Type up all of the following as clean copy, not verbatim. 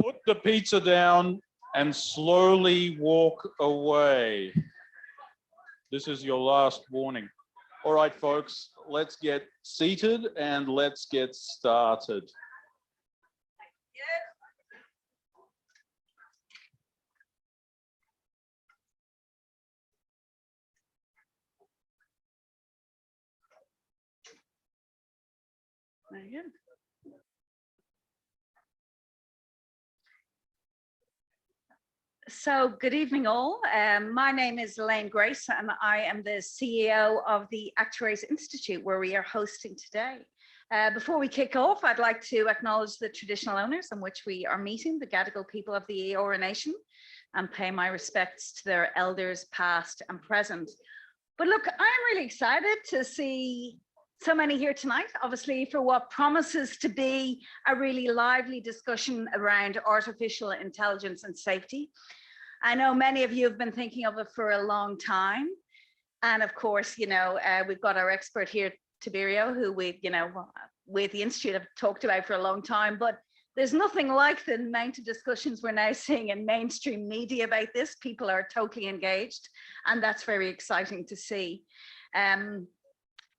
Put the pizza down and slowly walk away. This is your last warning. All right, folks, let's get seated and let's get started. Very good. So good evening all. My name is Elaine Grace and I am the CEO of the Actuaries Institute, where we are hosting today. Before we kick off, I'd like to acknowledge the traditional owners on which we are meeting, the Gadigal people of the Eora Nation, and pay my respects to their elders past and present. But look, I'm really excited to see so many here tonight, obviously, for what promises to be a really lively discussion around artificial intelligence and safety. I know many of you have been thinking of it for a long time. And of course, we've got our expert here, Tiberio, who we, with the Institute have talked about for a long time, but there's nothing like the amount of discussions we're now seeing in mainstream media about this. People are totally engaged, and that's very exciting to see.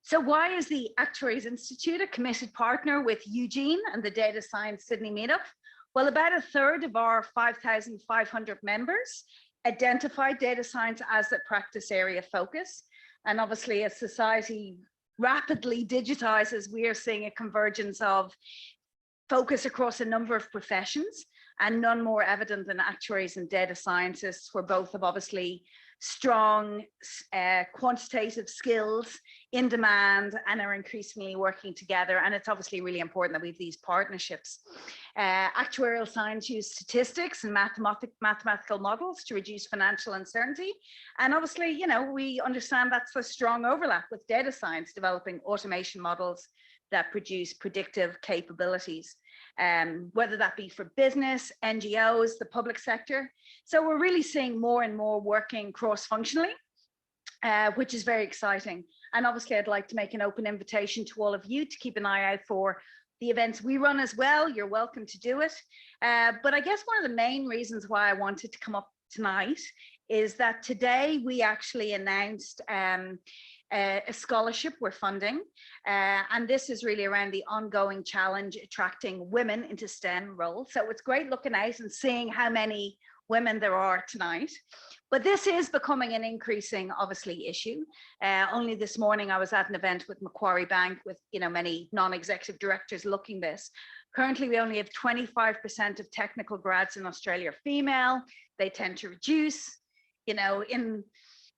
So why is the Actuaries Institute a committed partner with Eugene and the Data Science Sydney meetup? Well, about a third of our 5,500 members identify data science as a practice area focus. And obviously, as society rapidly digitizes, we are seeing a convergence of focus across a number of professions, and none more evident than actuaries and data scientists, where both have obviously strong quantitative skills in demand and are increasingly working together. And it's obviously really important that we have these partnerships. Actuarial science use statistics and mathematical models to reduce financial uncertainty. And obviously, we understand that's a strong overlap with data science, developing automation models that produce predictive capabilities, whether that be for business, NGOs, the public sector. So we're really seeing more and more working cross-functionally, which is very exciting. And obviously, I'd like to make an open invitation to all of you to keep an eye out for the events we run as well. You're welcome to do it. But I guess one of the main reasons why I wanted to come up tonight is that today we actually announced a scholarship we're funding, and this is really around the ongoing challenge attracting women into STEM roles. So it's great looking out and seeing how many women there are tonight, but this is becoming an increasing, obviously, issue. Only this morning I was at an event with Macquarie Bank with many non-executive directors looking this. Currently, we only have 25% of technical grads in Australia are female. They tend to reduce.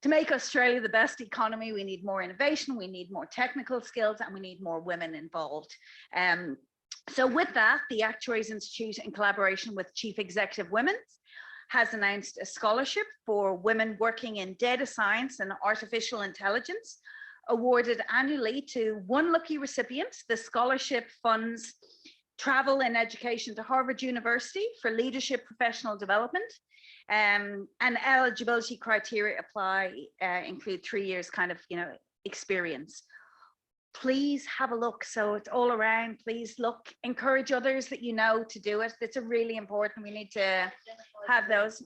To make Australia the best economy, we need more innovation, we need more technical skills, and we need more women involved. So with that, the Actuaries Institute, in collaboration with Chief Executive Women, has announced a scholarship for women working in data science and artificial intelligence awarded annually to one lucky recipient. The scholarship funds travel and education to Harvard University for leadership professional development. And eligibility criteria apply, include 3 years kind of, experience. Please have a look. So it's all around. Please look, encourage others that you know to do it. It's a really important. We need to have those.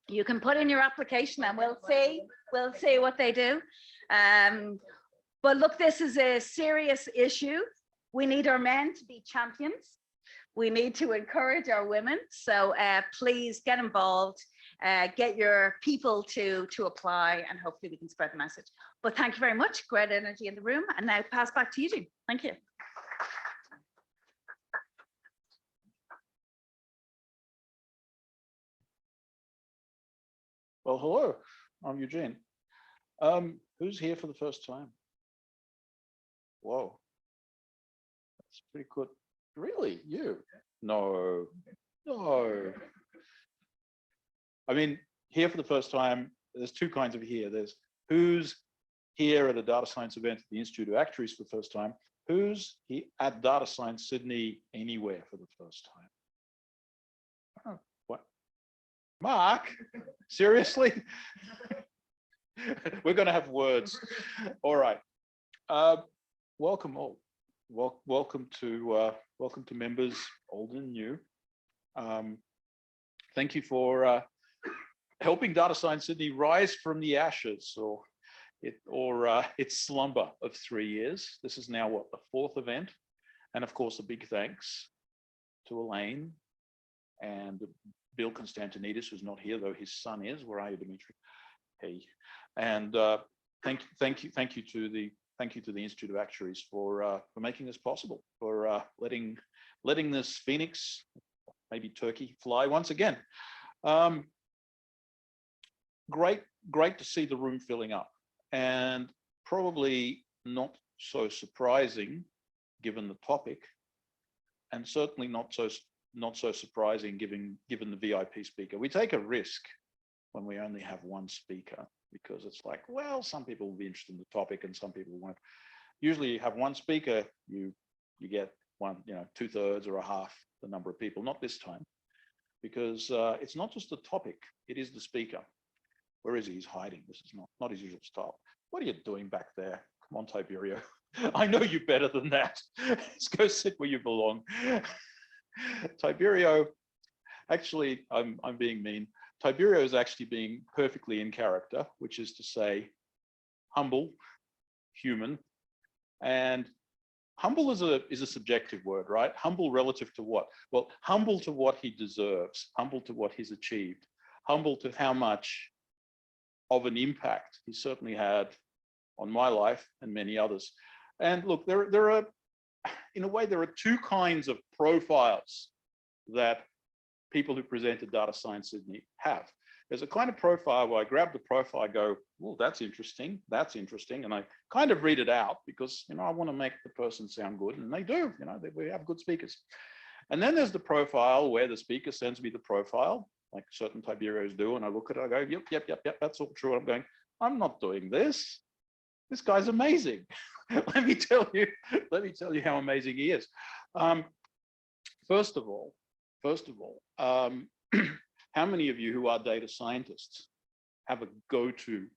You can put in your application and we'll see what they do. But look, this is a serious issue. We need our men to be champions. We need to encourage our women. So please get involved, get your people to apply, and hopefully we can spread the message. But thank you very much. Great energy in the room. And now pass back to you, Eugene. Thank you. Well, hello, I'm Eugene. Who's here for the first time? Whoa, that's pretty good. Really, you? No. I mean, here for the first time, there's two kinds of here. There's who's here at a data science event at the Institute of Actuaries for the first time. Who's at Data Science Sydney anywhere for the first time? Oh, what? Mark, seriously? We're going to have words. All right. Welcome all. Welcome to members, old and new. Thank you for helping Data Science Sydney rise from the ashes or its slumber of 3 years. This is now what, the 4th event, and of course a big thanks to Elaine and Bill Constantinidis, who's not here though his son is. Where are you, Dimitri? Hey, and thank you to the Institute of Actuaries for making this possible, for letting this phoenix, maybe turkey, fly once again. Great to see the room filling up, and probably not so surprising given the topic, and certainly not so surprising given the VIP speaker. We take a risk when we only have one speaker, because it's like, well, some people will be interested in the topic and some people won't. Usually you have one speaker, you get one, 2/3 or a half the number of people. Not this time, because it's not just the topic, it is the speaker. Where is he? He's hiding. This is not his usual style. What are you doing back there? Come on, Tiberio. I know you better than that. Let's go sit where you belong. Tiberio, actually, I'm being mean. Tiberio is actually being perfectly in character, which is to say humble, human, and humble is a subjective word, right? Humble relative to what? Well, humble to what he deserves, humble to what he's achieved, humble to how much of an impact he certainly had on my life and many others. And look, there are, in a way, there are two kinds of profiles that people who present at Data Science Sydney have. There's a kind of profile where I grab the profile, I go, well, that's interesting, and I kind of read it out because, I want to make the person sound good, and they do, we have good speakers. And then there's the profile where the speaker sends me the profile, like certain Tiberios do, and I look at it, I go, yep, that's all true. I'm going, I'm not doing this. This guy's amazing. Let me tell you how amazing he is. First of all, how many of you who are data scientists have a go-to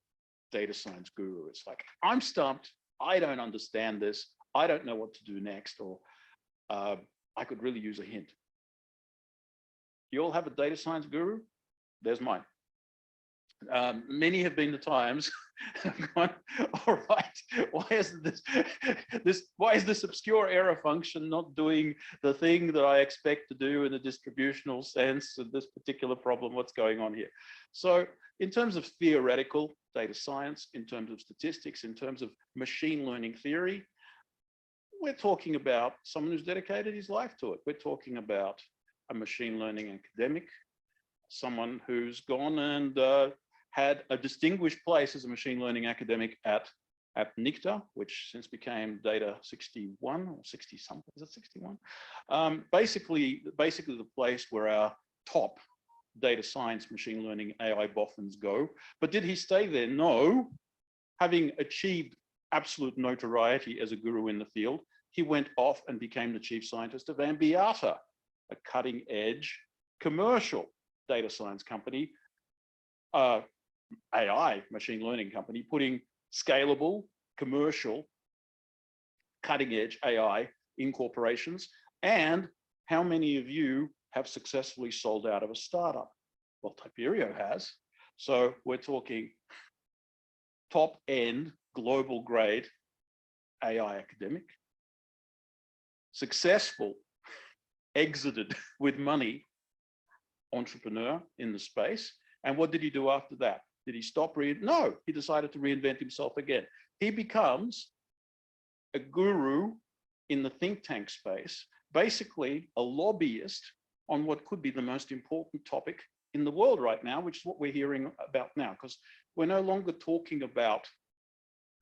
data science guru? It's like, I'm stumped, I don't understand this, I don't know what to do next, or I could really use a hint. You all have a data science guru? There's mine. Many have been the times I've gone, all right, why is this obscure error function not doing the thing that I expect to do in a distributional sense of this particular problem? What's going on here? So in terms of theoretical data science, in terms of statistics, in terms of machine learning theory, we're talking about someone who's dedicated his life to it. We're talking about a machine learning academic, someone who's gone and had a distinguished place as a machine learning academic at NICTA, which since became Data 61 or 60 something, is it 61? Basically the place where our top data science, machine learning, AI boffins go. But did he stay there? No. Having achieved absolute notoriety as a guru in the field, he went off and became the chief scientist of Ambiata, a cutting edge commercial data science company, AI, machine learning company, putting scalable, commercial, cutting edge AI in corporations. And how many of you have successfully sold out of a startup? Well, Tiberio has. So we're talking top end, global grade AI academic, successful, exited with money entrepreneur in the space. And what did he do after that? Did he stop? No, he decided to reinvent himself again. He becomes a guru in the think tank space, basically a lobbyist on what could be the most important topic in the world right now, which is what we're hearing about now, because we're no longer talking about,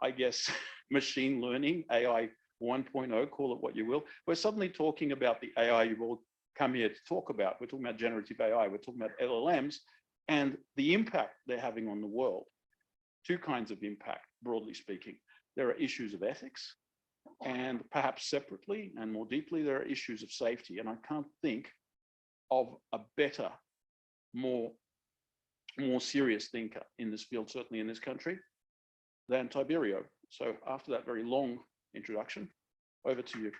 I guess, machine learning, AI 1.0, call it what you will. We're suddenly talking about the AI you've all come here to talk about. We're talking about generative AI, we're talking about LLMs, and the impact they're having on the world. Two kinds of impact, broadly speaking. There are issues of ethics, and perhaps separately and more deeply, there are issues of safety. And I can't think of a better, more serious thinker in this field, certainly in this country, than Tiberio. So after that very long introduction, over to you.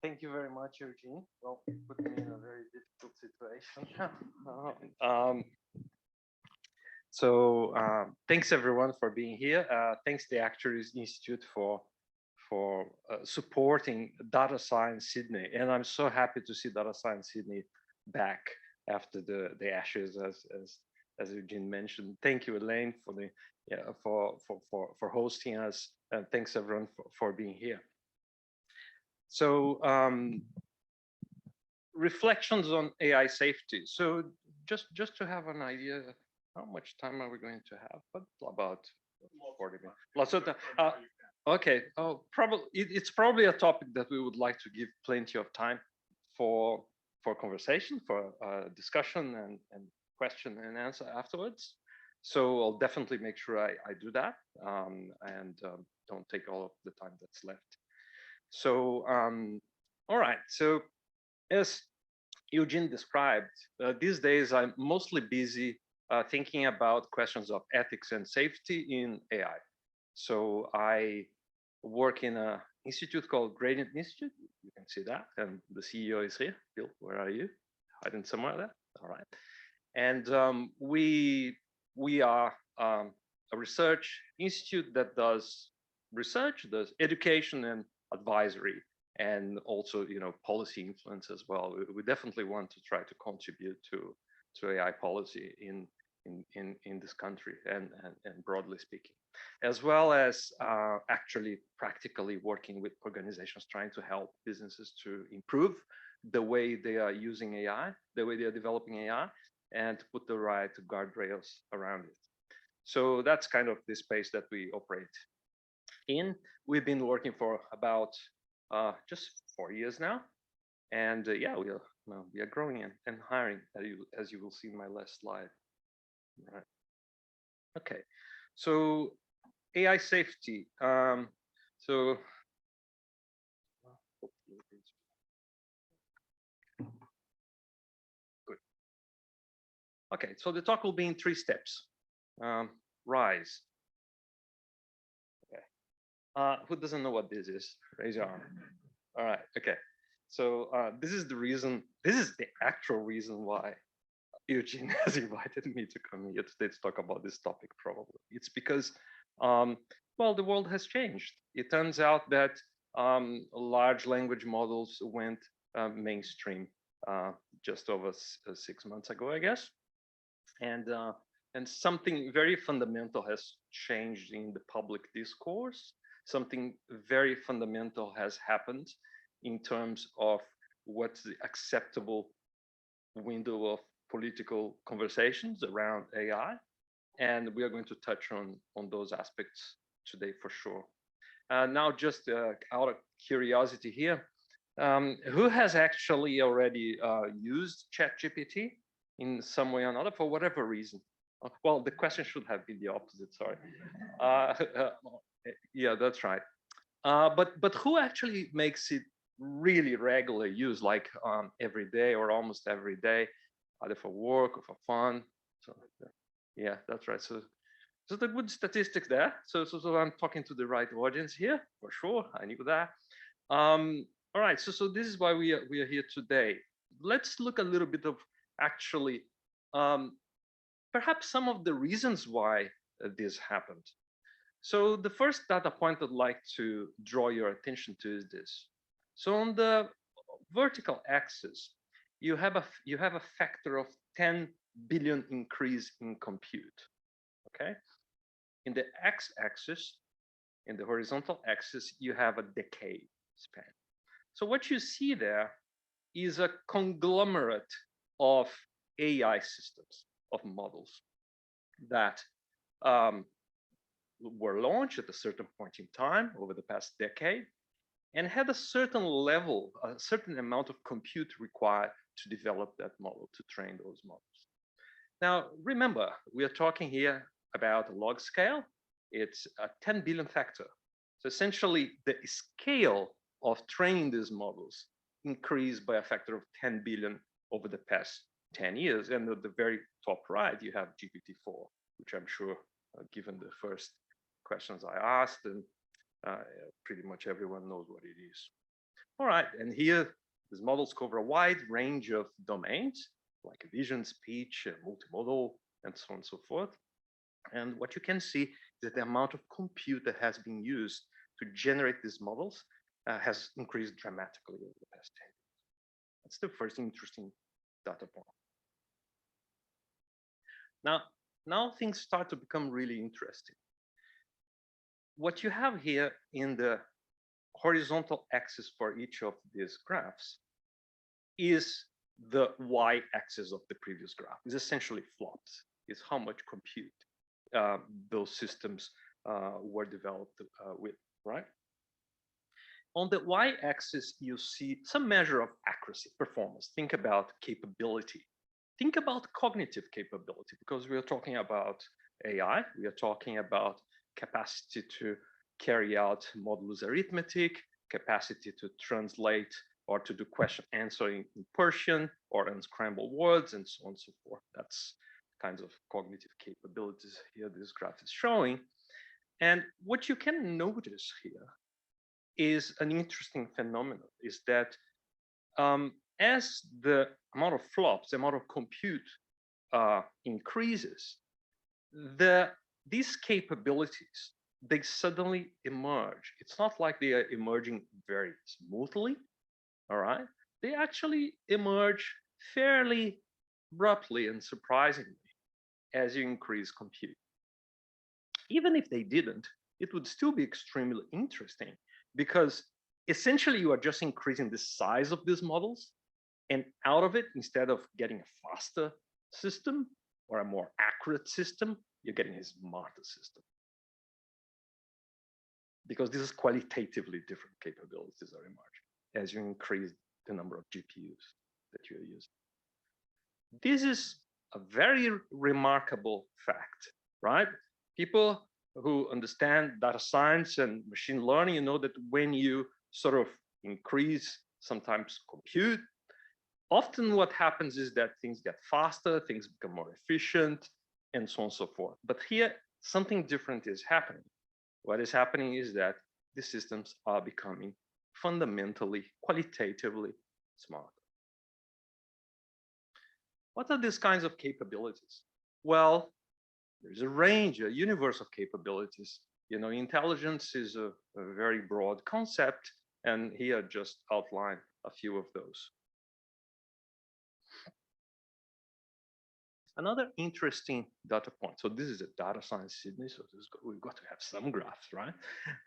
Thank you very much, Eugene. Well, put me in a very difficult situation. Thanks everyone for being here. Thanks the Actuaries Institute for supporting Data Science Sydney. And I'm so happy to see Data Science Sydney back after the ashes, as Eugene mentioned. Thank you, Elaine, for hosting us, and thanks everyone for being here. So reflections on AI safety. So just to have an idea, how much time are we going to have? But about 40 minutes. Okay. Oh, probably it's probably a topic that we would like to give plenty of time for conversation, for discussion and question and answer afterwards. So I'll definitely make sure I do that and don't take all of the time that's left. So, all right. So as Eugene described, these days I'm mostly busy thinking about questions of ethics and safety in AI. So I work in an institute called Gradient Institute. You can see that, and the CEO is here. Bill, where are you? Hiding somewhere there. All right. And we are a research institute that does research, does education and advisory, and also, you know, policy influence as well. We definitely want to try to contribute to AI policy in this country and broadly speaking, as well as actually practically working with organizations trying to help businesses to improve the way they are using AI, the way they are developing AI, and to put the right guardrails around it. So that's kind of the space that we operate in. We've been working for about just 4 years now, and yeah, we are growing and hiring, as you will see in my last slide. Right. Okay, so AI safety. So good. Okay, so the talk will be in 3 steps. Rise. Who doesn't know what this is? Raise your arm. All right. Okay. So this is the actual reason why Eugene has invited me to come here today to talk about this topic. Probably it's because, well, the world has changed. It turns out that large language models went mainstream just over 6 months ago, I guess, and something very fundamental has changed in the public discourse. Something very fundamental has happened in terms of what's the acceptable window of political conversations around AI, and we are going to touch on those aspects today for sure. Now, just out of curiosity here, who has actually already used ChatGPT in some way or another for whatever reason? Well, the question should have been the opposite. Sorry. Yeah, that's right. But who actually makes it really regular use, like every day or almost every day, either for work or for fun? So yeah, that's right. So the good statistics there. So I'm talking to the right audience here for sure. I knew that. All right. So this is why we are here today. Let's look a little bit of actually perhaps some of the reasons why this happened. So the first data point I'd like to draw your attention to is this. So on the vertical axis, you have a factor of 10 billion increase in compute. Okay. In the x-axis, in the horizontal axis, you have a decade span. So what you see there is a conglomerate of AI systems, of models that were launched at a certain point in time over the past decade and had a certain level, a certain amount of compute required to develop that model, to train those models. Now, remember, we are talking here about a log scale. It's a 10 billion factor. So essentially, the scale of training these models increased by a factor of 10 billion over the past 10 years. And at the very top right, you have GPT-4, which I'm sure, given the first questions I asked, and pretty much everyone knows what it is. All right, and here, these models cover a wide range of domains, like vision, speech, multimodal, and so on and so forth. And what you can see is that the amount of compute that has been used to generate these models has increased dramatically over the past 10 years. That's the first interesting data point. Now things start to become really interesting. What you have here in the horizontal axis for each of these graphs is the y-axis of the previous graph. Is essentially flops. Is how much compute those systems were developed with, right? On the y-axis, you see some measure of accuracy, performance. Think about capability. Think about cognitive capability, because we are talking about AI. We are talking about capacity to carry out modulus arithmetic, capacity to translate or to do question answering in Persian or unscramble words, and so on and so forth. That's kinds of cognitive capabilities here this graph is showing. And what you can notice here is an interesting phenomenon, is that as the amount of flops, the amount of compute increases, these capabilities, they suddenly emerge. It's not like they are emerging very smoothly, all right? They actually emerge fairly abruptly and surprisingly as you increase compute. Even if they didn't, it would still be extremely interesting, because essentially you are just increasing the size of these models, and out of it, instead of getting a faster system or a more accurate system, you're getting a smarter system. Because this is qualitatively different capabilities are emerging as you increase the number of GPUs that you're using. This is a very remarkable fact, right? People who understand data science and machine learning, you know that when you sort of increase sometimes compute, often what happens is that things get faster, things become more efficient, and so on and so forth. But here, something different is happening. What is happening is that the systems are becoming fundamentally, qualitatively smarter. What are these kinds of capabilities? Well, there's a range, a universe of capabilities. You know, intelligence is a very broad concept, and here just outline a few of those. Another interesting data point. So this is a data science Sydney, so we've got to have some graphs, right?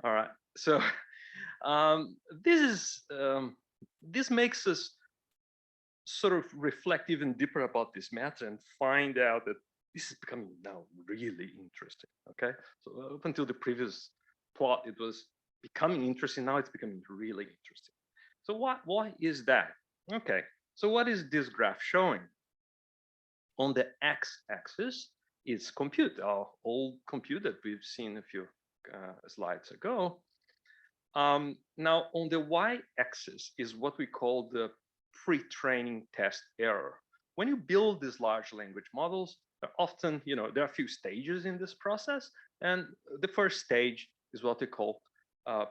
All right. So this makes us sort of reflect even deeper about this matter and find out that this is becoming now really interesting. Okay, so up until the previous plot, it was becoming interesting. Now it's becoming really interesting. So why is that? Okay, so what is this graph showing? On the x-axis is compute, our old compute that we've seen a few slides ago. Now on the y-axis is what we call the pre-training test error. When you build these large language models, often, there are a few stages in this process, and the first stage is what we call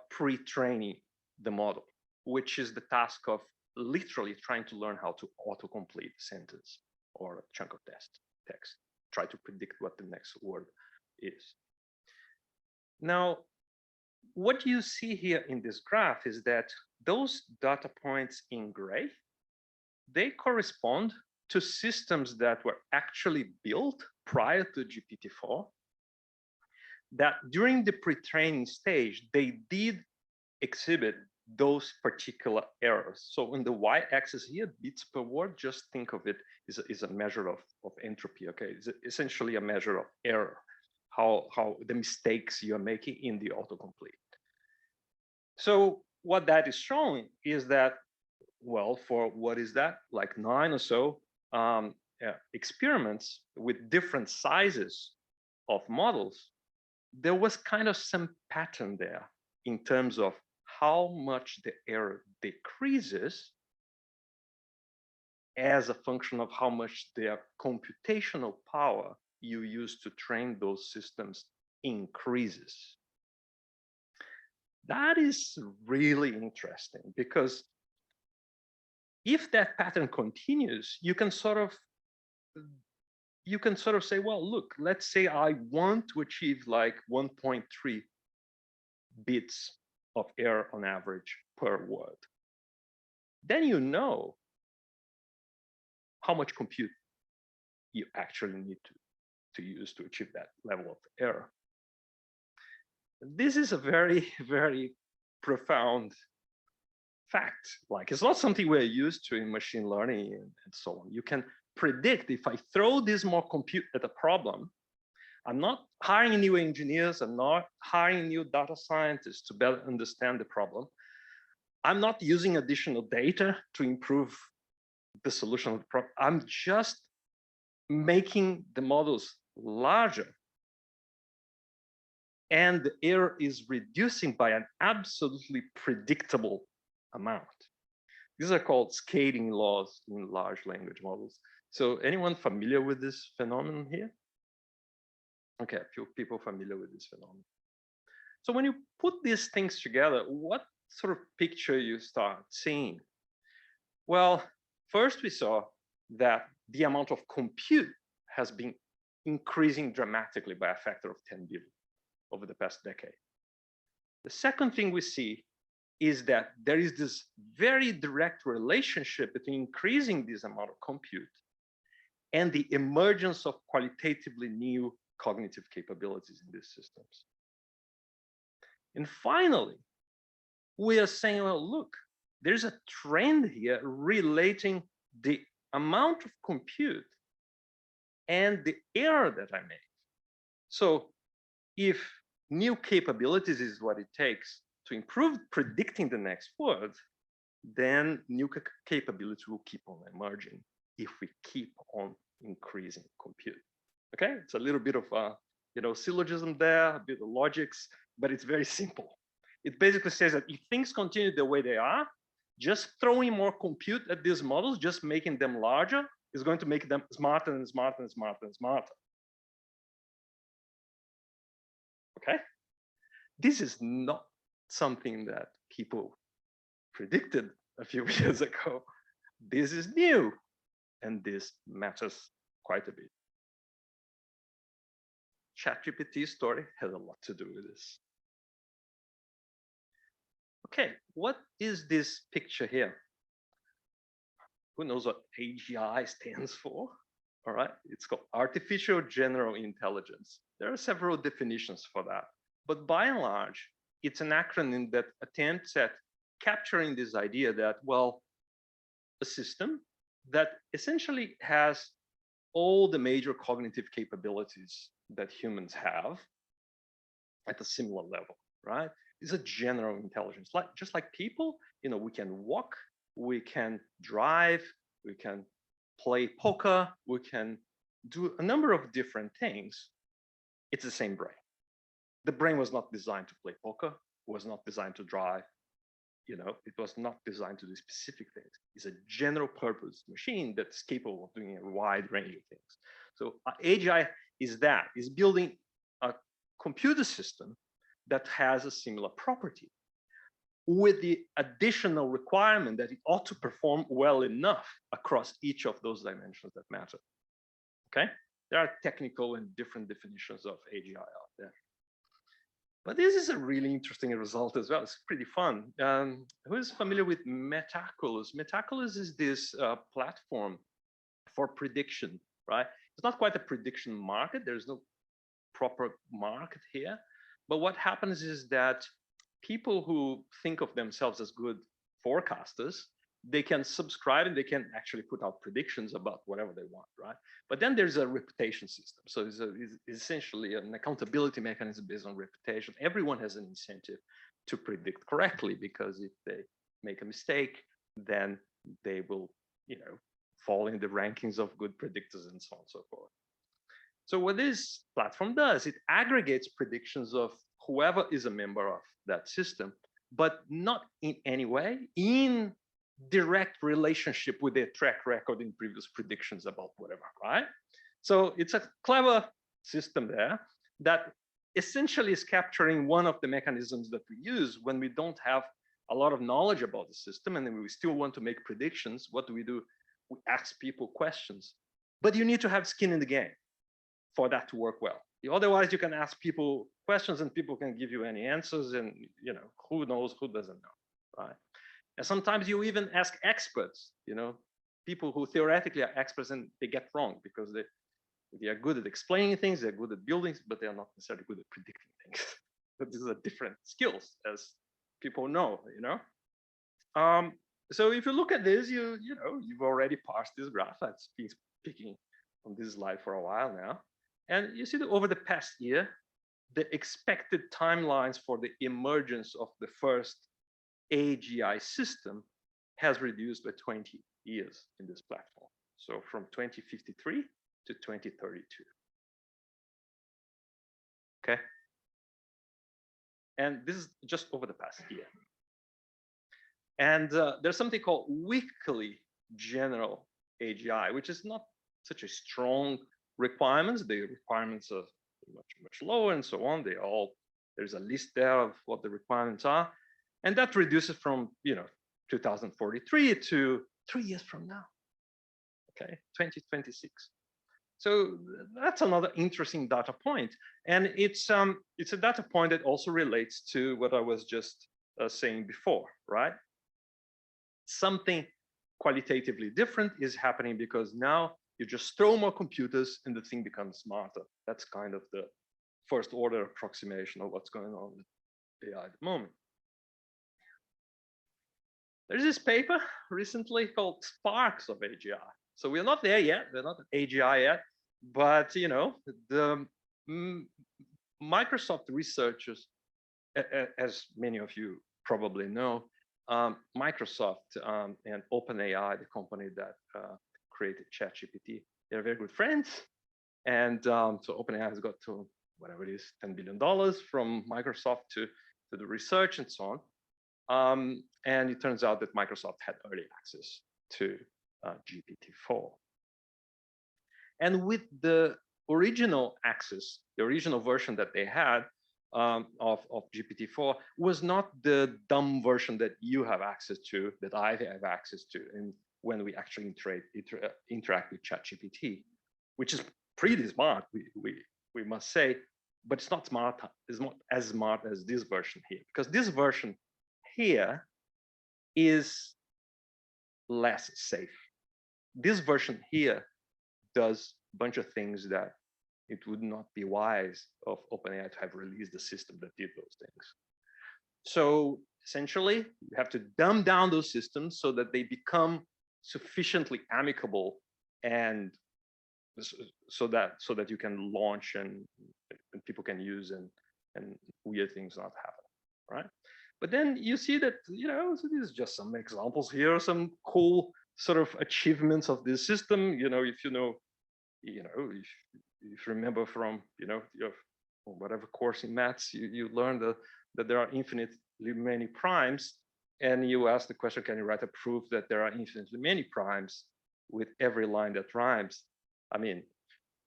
pre-training the model, which is the task of literally trying to learn how to autocomplete a sentence or a chunk of text, try to predict what the next word is. Now, what you see here in this graph is that those data points in gray, they correspond to systems that were actually built prior to GPT-4, that during the pre-training stage, they did exhibit those particular errors. So in the y-axis here, bits per word, just think of it is a measure of entropy, okay? It's essentially a measure of error, how the mistakes you're making in the autocomplete. So what that is showing is that, well, for what is that, like 9 or so experiments with different sizes of models, there was kind of some pattern there in terms of how much the error decreases as a function of how much their computational power you use to train those systems increases. That is really interesting, because if that pattern continues, you can sort of say, well, look, let's say I want to achieve like 1.3 bits of error on average per word. Then you know how much compute you actually need to use to achieve that level of error. This is a very, very profound fact. Like, it's not something we're used to in machine learning and so on. You can predict, if I throw this more compute at a problem, I'm not hiring new engineers, I'm not hiring new data scientists to better understand the problem. I'm not using additional data to improve the solution of the problem. I'm just making the models larger, and the error is reducing by an absolutely predictable amount. These are called scaling laws in large language models. So anyone familiar with this phenomenon here? Okay, a few people familiar with this phenomenon. So when you put these things together, what sort of picture you start seeing? Well, first we saw that the amount of compute has been increasing dramatically by a factor of 10 billion over the past decade. The second thing we see is that there is this very direct relationship between increasing this amount of compute and the emergence of qualitatively new cognitive capabilities in these systems. And finally, we are saying, well, look, there's a trend here relating the amount of compute and the error that I make. So if new capabilities is what it takes to improve predicting the next word, then new capability will keep on emerging if we keep on increasing compute. Okay, it's a little bit of syllogism there, a bit of logics, but it's very simple. It basically says that if things continue the way they are, just throwing more compute at these models, just making them larger, is going to make them smarter and smarter and smarter and smarter. Okay, this is not something that people predicted a few years ago. This is new, and this matters quite a bit. ChatGPT story has a lot to do with this. Okay, what is this picture here? Who knows what AGI stands for? All right, it's called Artificial General Intelligence. There are several definitions for that, but by and large, it's an acronym that attempts at capturing this idea that, well, a system that essentially has all the major cognitive capabilities that humans have at a similar level, right? It's a general intelligence, like just like people, we can walk, we can drive, we can play poker, we can do a number of different things. It's the same brain. The brain was not designed to play poker, was not designed to drive, it was not designed to do specific things. It's a general purpose machine that's capable of doing a wide range of things. So AGI is building a computer system that has a similar property, with the additional requirement that it ought to perform well enough across each of those dimensions that matter. Okay, there are technical and different definitions of AGI out there. But this is a really interesting result as well. It's pretty fun. Who is familiar with Metaculus? Metaculus is this platform for prediction, right? It's not quite a prediction market. There's no proper market here. But what happens is that people who think of themselves as good forecasters, they can subscribe and they can actually put out predictions about whatever they want, right? But then there's a reputation system. So it's essentially an accountability mechanism based on reputation. Everyone has an incentive to predict correctly, because if they make a mistake, then they will, fall in the rankings of good predictors and so on and so forth. So what this platform does, it aggregates predictions of whoever is a member of that system, but not in any way in direct relationship with their track record in previous predictions about whatever, right? So it's a clever system there that essentially is capturing one of the mechanisms that we use when we don't have a lot of knowledge about the system and then we still want to make predictions. What do? We ask people questions, but you need to have skin in the game for that to work well. Otherwise, you can ask people questions and people can give you any answers, and who knows, who doesn't know, right? And sometimes you even ask experts, people who theoretically are experts and they get wrong because they are good at explaining things, they're good at building, but they are not necessarily good at predicting things. But these are different skills, as people know, So if you look at this, you've already parsed this graph. I've been speaking on this slide for a while now. And you see that over the past year, the expected timelines for the emergence of the first AGI system has reduced by 20 years in this platform. So from 2053 to 2032. Okay. And this is just over the past year. And there's something called weekly general AGI, which is not such a strong requirements. The requirements are much lower and so on. There's a list there of what the requirements are. And that reduces from 2043 to 3 years from now. Okay, 2026. So that's another interesting data point. And it's a data point that also relates to what I was just saying before, right? Something qualitatively different is happening because now you just throw more computers and the thing becomes smarter. That's kind of the first order approximation of what's going on with AI at the moment. There's this paper recently called Sparks of AGI. So we're not there yet. We're not at AGI yet. But, the Microsoft researchers, as many of you probably know, Microsoft and OpenAI, the company that created ChatGPT, they're very good friends. And so OpenAI has got to whatever it is, $10 billion from Microsoft to the research and so on. And it turns out that Microsoft had early access to GPT-4. And with the original access, the original version that they had of GPT-4 was not the dumb version that you have access to, that I have access to, and when we actually interact with ChatGPT, which is pretty smart, we must say, but it's not smart. It's not as smart as this version here, because this version here is less safe. This version here does a bunch of things that it would not be wise of OpenAI to have released the system that did those things. So essentially, you have to dumb down those systems so that they become sufficiently amicable and so that you can launch and people can use and weird things not happen, right? But then you see that, so these are just some examples here, some cool sort of achievements of this system. If if you remember from, your whatever course in maths, you learned that there are infinitely many primes, and you ask the question, can you write a proof that there are infinitely many primes with every line that rhymes? I mean,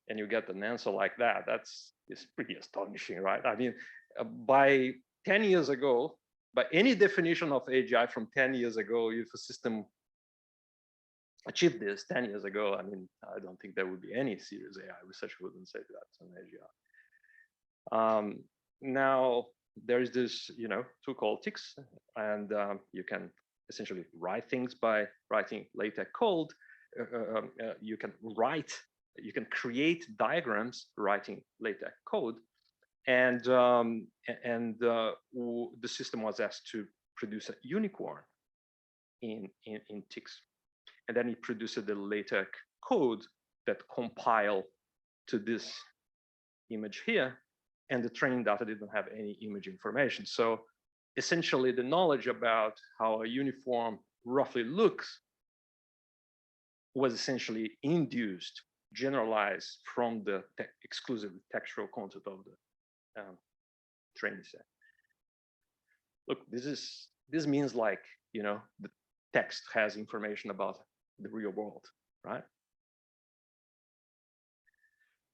and you get an answer like that. It's pretty astonishing, right? I mean, by 10 years ago, by any definition of AGI from 10 years ago, if a system achieved this 10 years ago, I mean, I don't think there would be any serious AI research wouldn't say that's an AGI. Now, there is this, tool called ticks, and you can essentially write things by writing LaTeX code. You can create diagrams writing LaTeX code, and the system was asked to produce a unicorn in ticks, and then it produced the LaTeX code that compile to this image here, and the training data didn't have any image information. So essentially, the knowledge about how a uniform roughly looks was essentially induced, generalized from the exclusive textual content of the training set. Look, this means like, the text has information about the real world, right?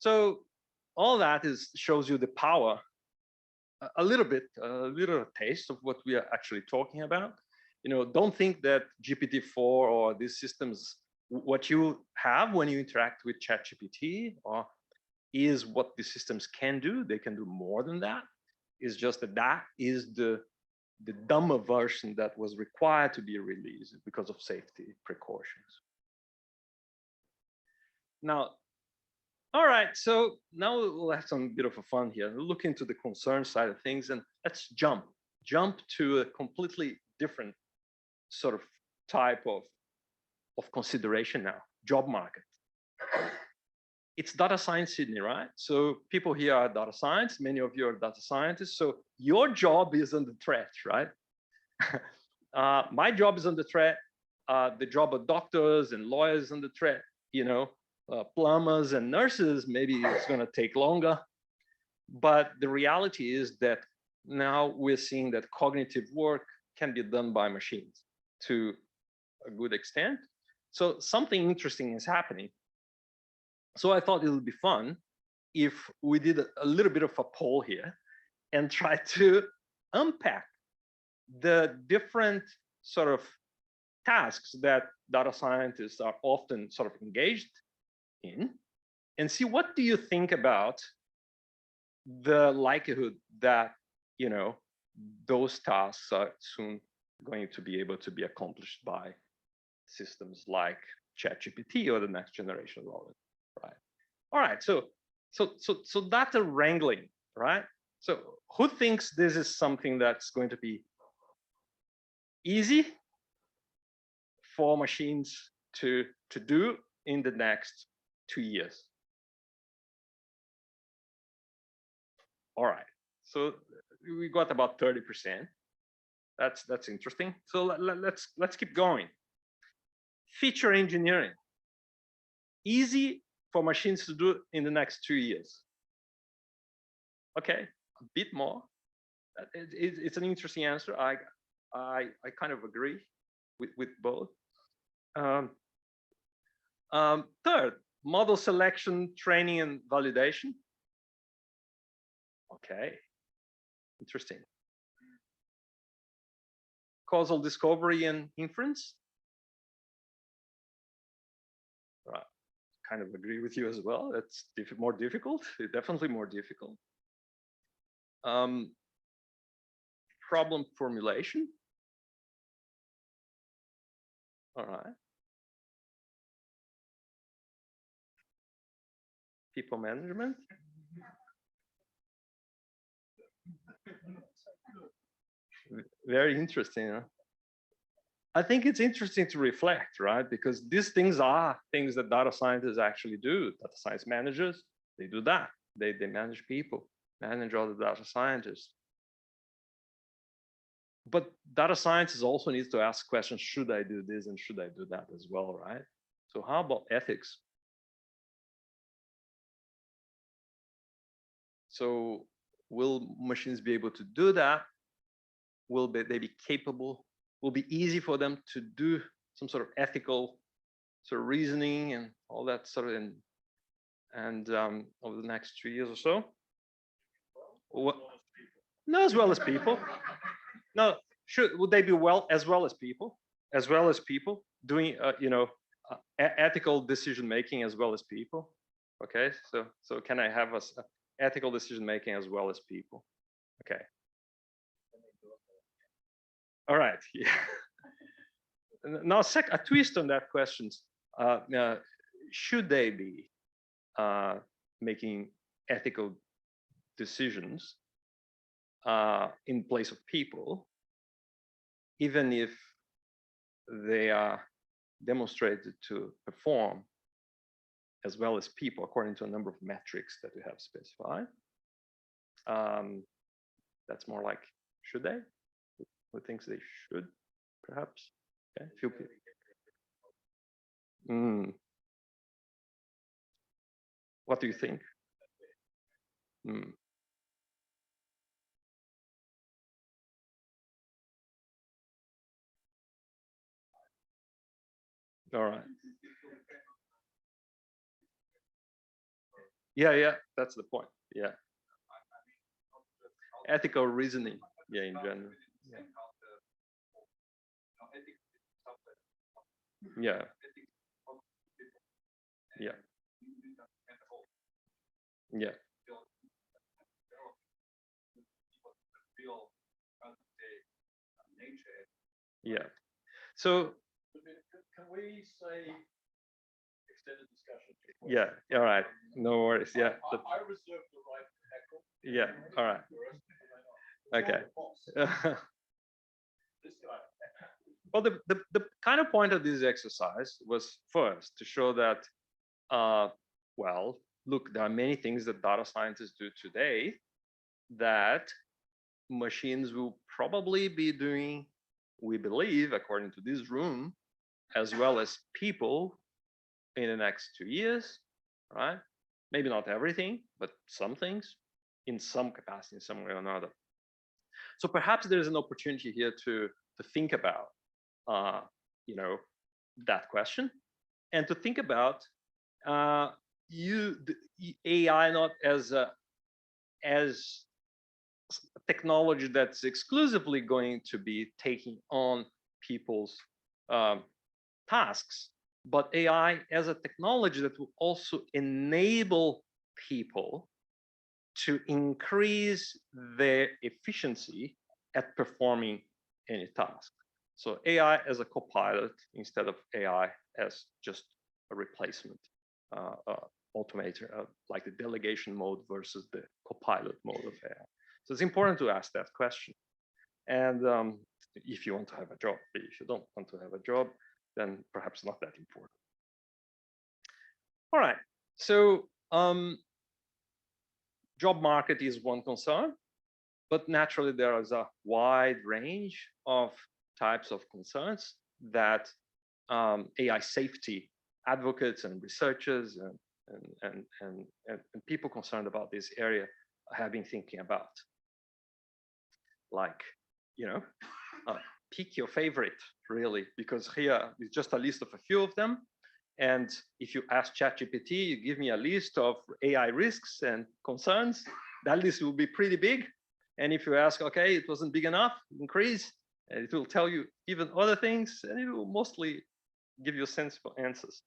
So all that shows you the power, a little taste of what we are actually talking about. Don't think that GPT-4 or these systems, what you have when you interact with ChatGPT is what the systems can do. They can do more than that. It's just that is the dumber version that was required to be released because of safety precautions. Now, all right, so now we'll have some bit of a fun here. We'll look into the concern side of things, and let's jump to a completely different sort of type of consideration now, job market. It's data science, Sydney, right? So people here are data science, many of you are data scientists, so your job is under threat, right? My job is under threat, the job of doctors and lawyers is under threat, plumbers and nurses, maybe it's gonna take longer. But the reality is that now we're seeing that cognitive work can be done by machines to a good extent. So something interesting is happening. So I thought it would be fun if we did a little bit of a poll here and try to unpack the different sort of tasks that data scientists are often sort of engaged in, and see what do you think about the likelihood that those tasks are soon going to be able to be accomplished by systems like ChatGPT or the next generation of it, right? All right, so data wrangling, right? So who thinks this is something that's going to be easy for machines to do in the next 2 years? All right, so we got about 30%. That's interesting. So let's keep going. Feature engineering, easy for machines to do in the next 2 years. Okay, a bit more. It's an interesting answer. I kind of agree with both. Third, model selection, training, and validation. Okay, interesting. Causal discovery and inference. Right. Kind of agree with you as well. It's more difficult, definitely more difficult. Problem formulation. All right. People management. Very interesting, huh? I think it's interesting to reflect, right? Because these things are things that data scientists actually do. Data science managers, they do that. They manage people, manage other data scientists. But data scientists also needs to ask questions, should I do this and should I do that as well, right? So how about ethics? So will machines be able to do that? Will they be capable? Will be easy for them to do some sort of ethical sort of reasoning and all that sort of over the next 2 years or so? What? No, as well as people. No, would they be as well as people? As well as people doing ethical decision making as well as people? Okay, so can I have a ethical decision making as well as people? Okay. All right. Yeah. Now, a twist on that question: should they be making ethical decisions in place of people, even if they are demonstrated to perform as well as people according to a number of metrics that we have specified? That's more like, should they? Who thinks they should, perhaps? Okay, few people. What do you think? All right. Yeah, that's the point. Yeah. Ethical reasoning, yeah, in general. Yeah. Yeah. Yeah. Yeah. So can we say extended discussion? Yeah. All right. No worries. Yeah. I reserve the right to heckle. Yeah. All right. Okay. Well, the kind of point of this exercise was first to show that, well, look, there are many things that data scientists do today that machines will probably be doing, we believe, according to this room, as well as people in the next 2 years, right? Maybe not everything, but some things in some capacity, in some way or another. So perhaps there's an opportunity here to think about, that question, and to think about the AI not as a technology that's exclusively going to be taking on people's tasks, but AI as a technology that will also enable people to increase their efficiency at performing any task. So AI as a co-pilot instead of AI as just a replacement automator, like the delegation mode versus the co-pilot mode of AI. So it's important to ask that question. And if you want to have a job, but if you don't want to have a job, then perhaps not that important. All right, so job market is one concern, but naturally there is a wide range of types of concerns that AI safety advocates and researchers and people concerned about this area have been thinking about. Like, pick your favorite, really, because here is just a list of a few of them. And if you ask ChatGPT, you give me a list of AI risks and concerns, that list will be pretty big. And if you ask, okay, it wasn't big enough, increase, and it will tell you even other things, and it will mostly give you sensible answers.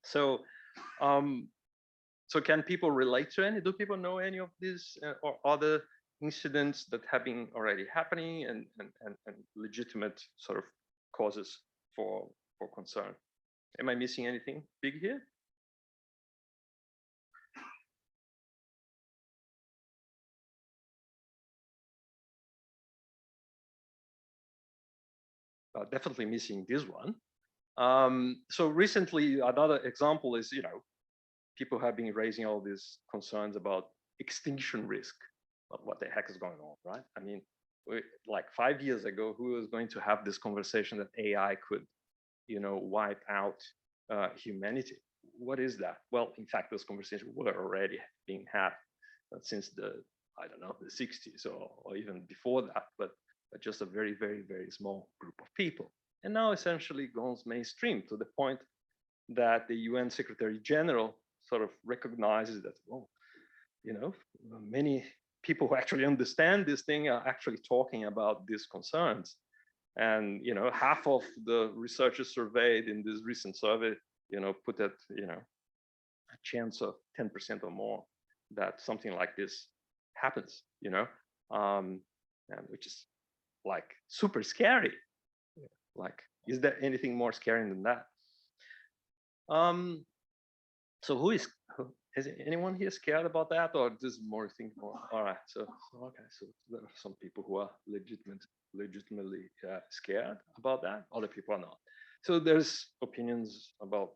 So, so can people relate to any? Do people know any of these or other incidents that have been already happening and legitimate sort of causes for concern? Am I missing anything big here? definitely missing this one. So recently, another example is, people have been raising all these concerns about extinction risk. But what the heck is going on, right? I mean, like 5 years ago, who was going to have this conversation that AI could, wipe out humanity? What is that? Well, in fact, those conversations were already being had since I don't know, the 60s or even before that, but just a very, very, very small group of people. And now essentially goes mainstream to the point that the UN Secretary General sort of recognizes that, well, many people who actually understand this thing are actually talking about these concerns. And, half of the researchers surveyed in this recent survey, put that, a chance of 10% or more that something like this happens, and which is like super scary. Like, is there anything more scary than that? So is anyone here scared about that, or does more think more? All right, so okay, so there are some people who are legitimately scared about that. Other people are not. So there's opinions about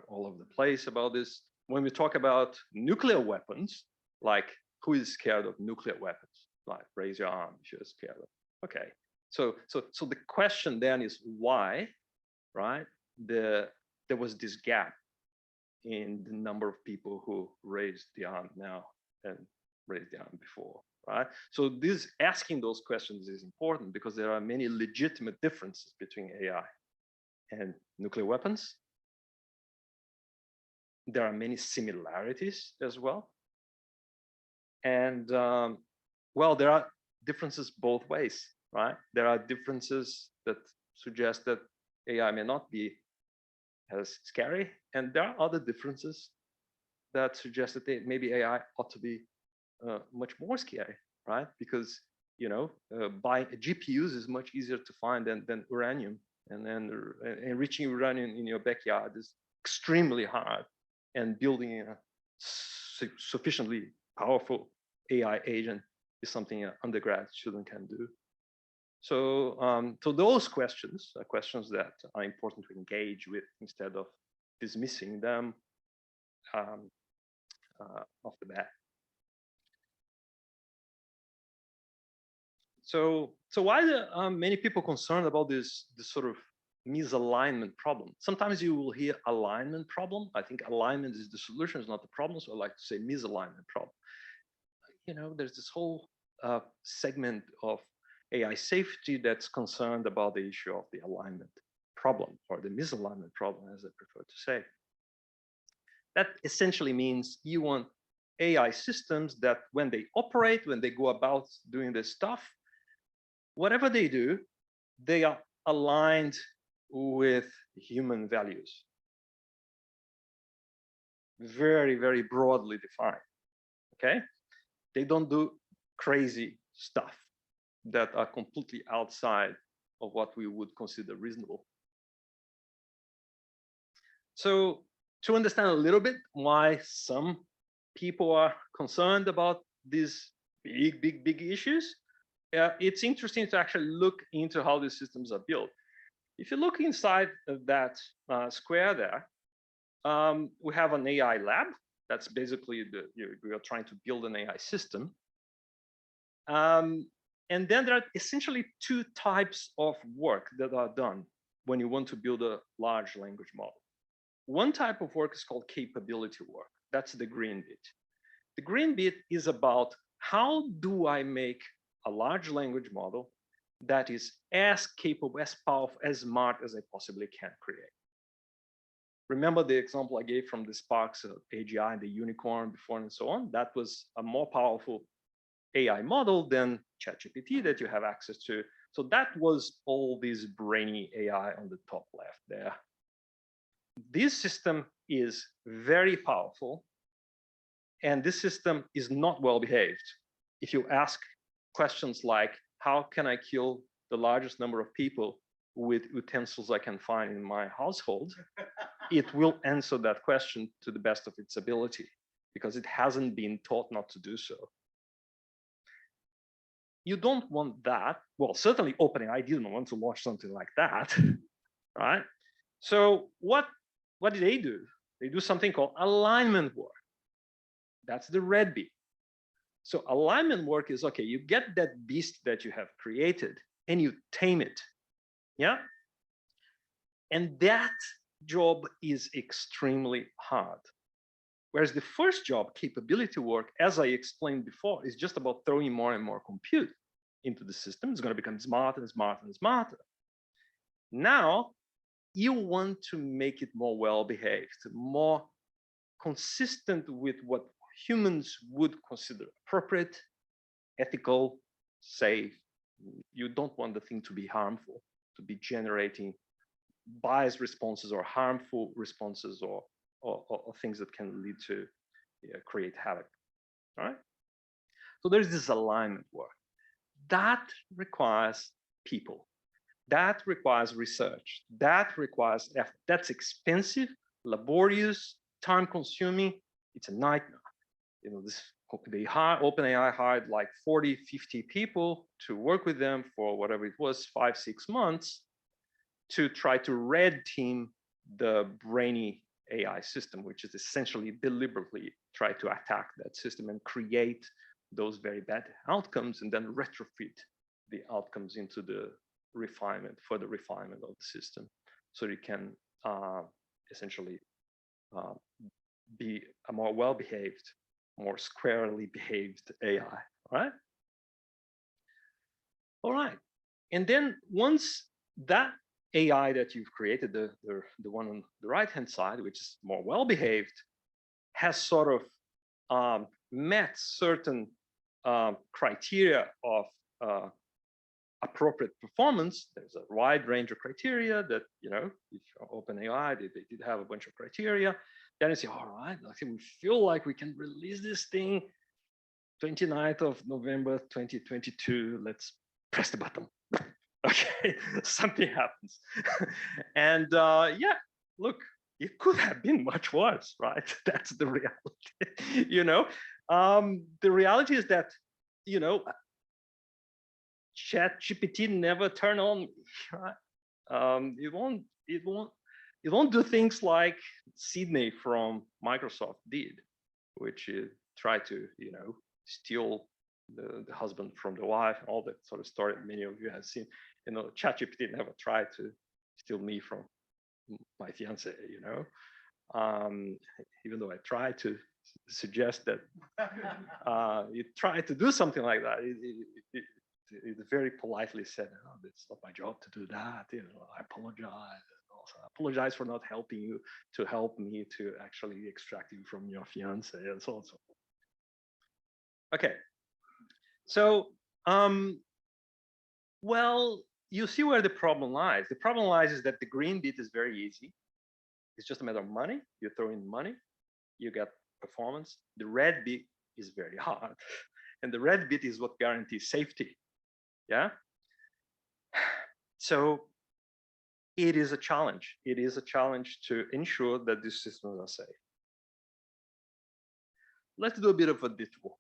all over the place about this. When we talk about nuclear weapons, like who is scared of nuclear weapons? Like raise your arm if you're scared of. Okay, so the question then is why, right? There was this gap in the number of people who raised the arm now and raised the arm before, right? So this asking those questions is important because there are many legitimate differences between AI and nuclear weapons. There are many similarities as well. And well, there are differences both ways, right? There are differences that suggest that AI may not be as scary, and there are other differences that suggest that maybe AI ought to be much more scary, right? Because buying GPUs is much easier to find than uranium, and then enriching uranium in your backyard is extremely hard, and building a sufficiently powerful AI agent is something an undergrad student can do. So, so those questions are questions that are important to engage with instead of dismissing them off the bat. So why are many people concerned about this sort of misalignment problem? Sometimes you will hear alignment problem. I think alignment is the solution, is not the problem. So I like to say misalignment problem. There's this whole segment of AI safety that's concerned about the issue of the alignment problem, or the misalignment problem, as I prefer to say. That essentially means you want AI systems that when they operate, when they go about doing this stuff, whatever they do, they are aligned with human values. Very, very broadly defined, okay? They don't do crazy stuff that are completely outside of what we would consider reasonable. So to understand a little bit why some people are concerned about these big issues, it's interesting to actually look into how these systems are built. If you look inside of that square there, we have an AI lab. That's basically we are trying to build an AI system. And then there are essentially two types of work that are done when you want to build a large language model. One type of work is called capability work. That's the green bit. The green bit is about how do I make a large language model that is as capable, as powerful, as smart as I possibly can create. Remember the example I gave from the Sparks AGI and the unicorn before and so on? That was a more powerful AI model than ChatGPT that you have access to. So that was all this brainy AI on the top left there. This system is very powerful, and this system is not well behaved. If you ask questions like, how can I kill the largest number of people with utensils I can find in my household, it will answer that question to the best of its ability, because it hasn't been taught not to do so. you don't want that. Well, certainly OpenAI didn't want to launch something like that, right? So what did they do? They do something called alignment work. That's the red bit. So alignment work is, okay, you get that beast that you have created and you tame it, yeah? And that job is extremely hard. Whereas the first job, capability work, as I explained before, is just about throwing more and more compute into the system. It's going to become smarter and smarter and smarter. Now, you want to make it more well-behaved, more consistent with what humans would consider appropriate, ethical, safe. You don't want the thing to be harmful, to be generating biased responses or harmful responses or things that can lead to create havoc. All right. So there's this alignment work that requires people, that requires research, that requires effort. That's expensive, laborious, time-consuming. It's a nightmare. You know, OpenAI hired like 40, 50 people to work with them for whatever it was, 5, 6 months, to try to red team the brainy AI system, which is essentially deliberately try to attack that system and create those very bad outcomes and then retrofit the outcomes into the refinement, further refinement of the system, so you can essentially be a more well-behaved, more squarely behaved AI, right? All right, and then once that AI that you've created, the one on the right-hand side, which is more well-behaved, has sort of met certain criteria of appropriate performance. There's a wide range of criteria that, you know, if OpenAI, they did have a bunch of criteria. Then you say, all right, I think we feel like we can release this thing 29th of November, 2022. Let's press the button. Okay, something happens. And yeah, look, it could have been much worse, right? That's the reality. You know, the reality is that, you know, ChatGPT never turn on, right? It won't do things like Sydney from Microsoft did, which tried to, you know, steal the husband from the wife, all that sort of story many of you have seen. You know, ChatGPT never tried to steal me from my fiance, you know, even though I tried to suggest that it tried to do something like that. It very politely said, oh, it's not my job to do that. You know, I apologize. Also, I apologize for not helping you to help me to actually extract you from your fiance and so on and so forth. Okay. So, well, you see where the problem lies. The problem lies is that the green bit is very easy. It's just a matter of money. You throw in money, you get performance. The red bit is very hard. And the red bit is what guarantees safety. Yeah. So it is a challenge. It is a challenge to ensure that these systems are safe. Let's do a bit of a detour.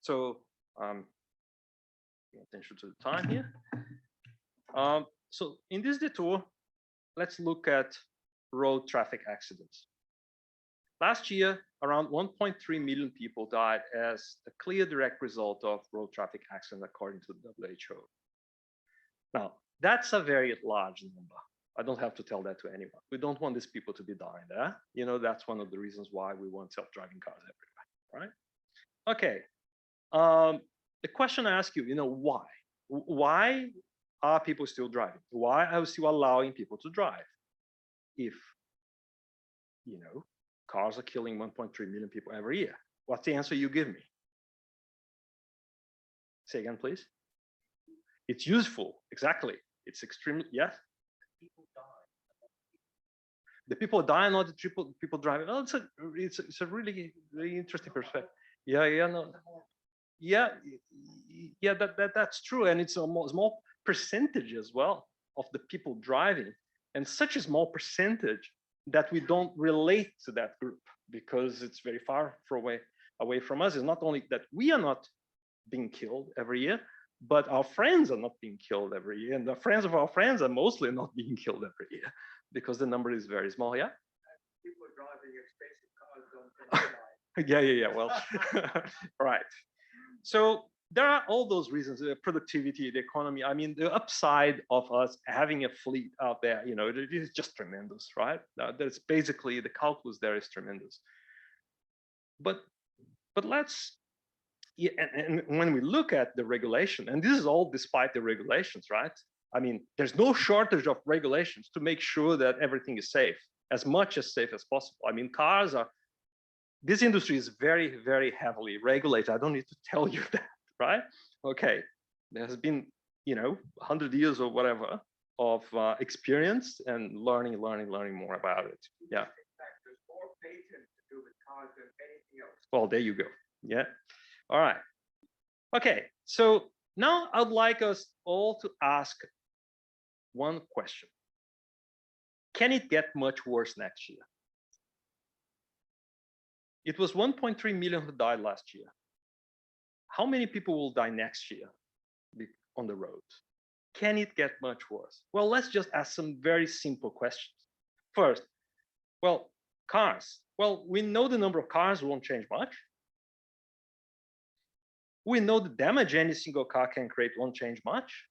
So pay attention to the time here. So in this detour, let's look at road traffic accidents. Last year, around 1.3 million people died as a clear direct result of road traffic accidents, according to the WHO. Now, that's a very large number. I don't have to tell that to anyone. We don't want these people to be dying there. You know, that's one of the reasons why we want self-driving cars everywhere, right? Okay. The question I ask you, you know, why? Why are people still driving? Why are we still allowing people to drive? If, you know, cars are killing 1.3 million people every year. What's the answer you give me? Say again, please. It's useful, exactly. It's extremely, yes? The people die, not the people driving. Oh, it's a really interesting perspective. Yeah, no. Yeah, that's true, and it's a small percentage as well of the people driving, and such a small percentage that we don't relate to that group because it's very far away from us. It's not only that we are not being killed every year, but our friends are not being killed every year, and the friends of our friends are mostly not being killed every year because the number is very small. Yeah. People are driving expensive cars don't Yeah. Well, right. So there are all those reasons: the productivity, the economy. I mean, the upside of us having a fleet out there, you know, it is just tremendous, right? That's basically the calculus there is tremendous. But let's, yeah, and when we look at the regulation, and this is all despite the regulations, right? I mean, there's no shortage of regulations to make sure that everything is safe, as much as safe as possible. I mean, cars are, this industry is very, very heavily regulated. I don't need to tell you that, right? Okay, there has been, you know, 100 years or whatever of experience and learning more about it. Yeah. There's more patents to do with cars than anything else. Well, there you go. Yeah. All right. Okay. So now I'd like us all to ask one question. Can it get much worse next year? It was 1.3 million who died last year. How many people will die next year on the road? Can it get much worse? Well, let's just ask some very simple questions. First, well, cars. Well, we know the number of cars won't change much. We know the damage any single car can create won't change much.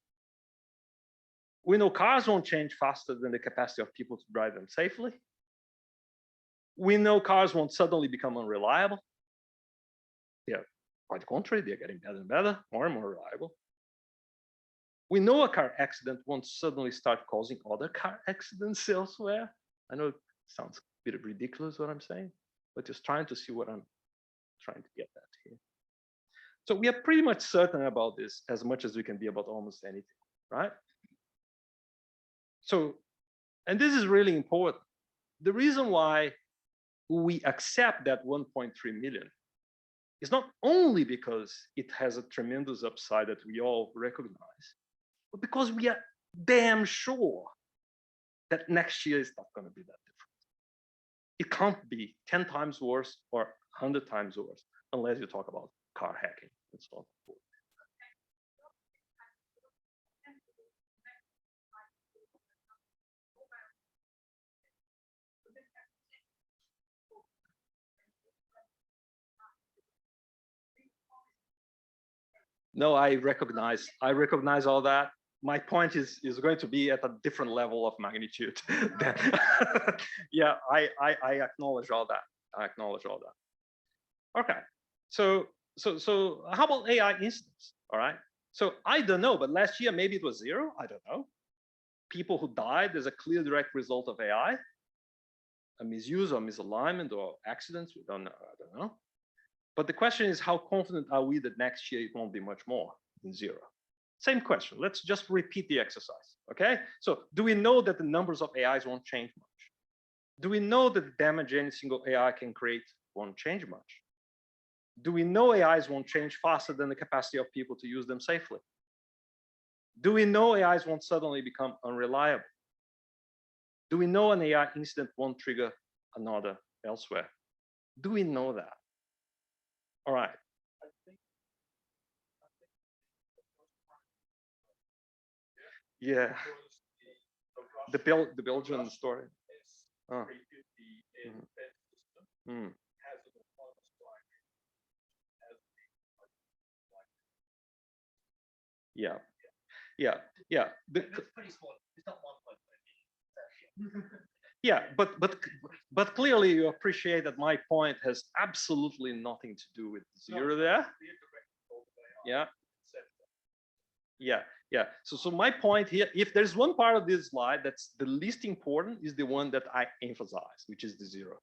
We know cars won't change faster than the capacity of people to drive them safely. We know cars won't suddenly become unreliable. Yeah, quite the contrary, they're getting better and better, more and more reliable. We know a car accident won't suddenly start causing other car accidents elsewhere. I know it sounds a bit ridiculous what I'm saying, but just trying to see what I'm trying to get at here. So we are pretty much certain about this as much as we can be about almost anything, right? So, and this is really important. The reason why we accept that 1.3 million is not only because it has a tremendous upside that we all recognize, but because we are damn sure that next year is not going to be that different. It can't be 10 times worse or 100 times worse, unless you talk about car hacking and so on. No, I recognize all that. My point is going to be at a different level of magnitude. Yeah, I acknowledge all that. I acknowledge all that. Okay, so how about AI incidents? All right. So I don't know, but last year maybe it was 0. I don't know. People who died as a clear direct result of AI, a misuse or misalignment or accidents. We don't know. I don't know. But the question is, how confident are we that next year it won't be much more than 0? Same question. Let's just repeat the exercise. Okay. So do we know that the numbers of AIs won't change much? Do we know that the damage any single AI can create won't change much? Do we know AIs won't change faster than the capacity of people to use them safely? Do we know AIs won't suddenly become unreliable? Do we know an AI incident won't trigger another elsewhere? Do we know that? All right. Yeah. The Belgian story. Oh. Yeah. Yeah, but clearly you appreciate that my point has absolutely nothing to do with 0 there. Yeah. So my point here, if there's one part of this slide that's the least important, is the one that I emphasize, which is the 0.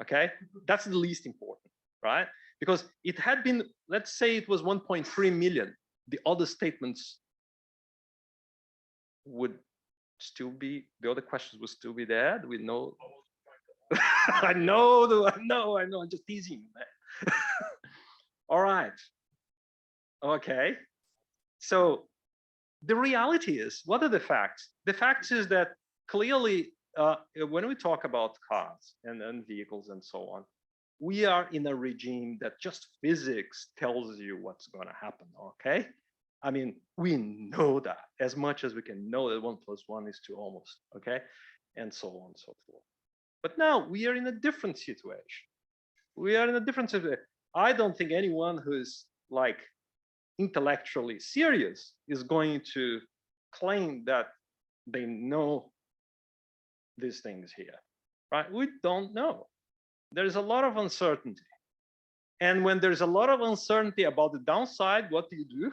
Okay, that's the least important, right? Because it had been, let's say it was 1.3 million, the other statements would still be, the other questions would still be there. Do we know? I know, I'm just teasing you, man. All right. Okay. So the reality is, what are the facts? The facts is that clearly, when we talk about cars and vehicles and so on, we are in a regime that just physics tells you what's going to happen, okay? I mean, we know that as much as we can know that 1 + 1 is 2 almost, okay? And so on and so forth. But now we are in a different situation. We are in a different situation. I don't think anyone who's like intellectually serious is going to claim that they know these things here, right? We don't know. There's a lot of uncertainty. And when there's a lot of uncertainty about the downside, what do you do?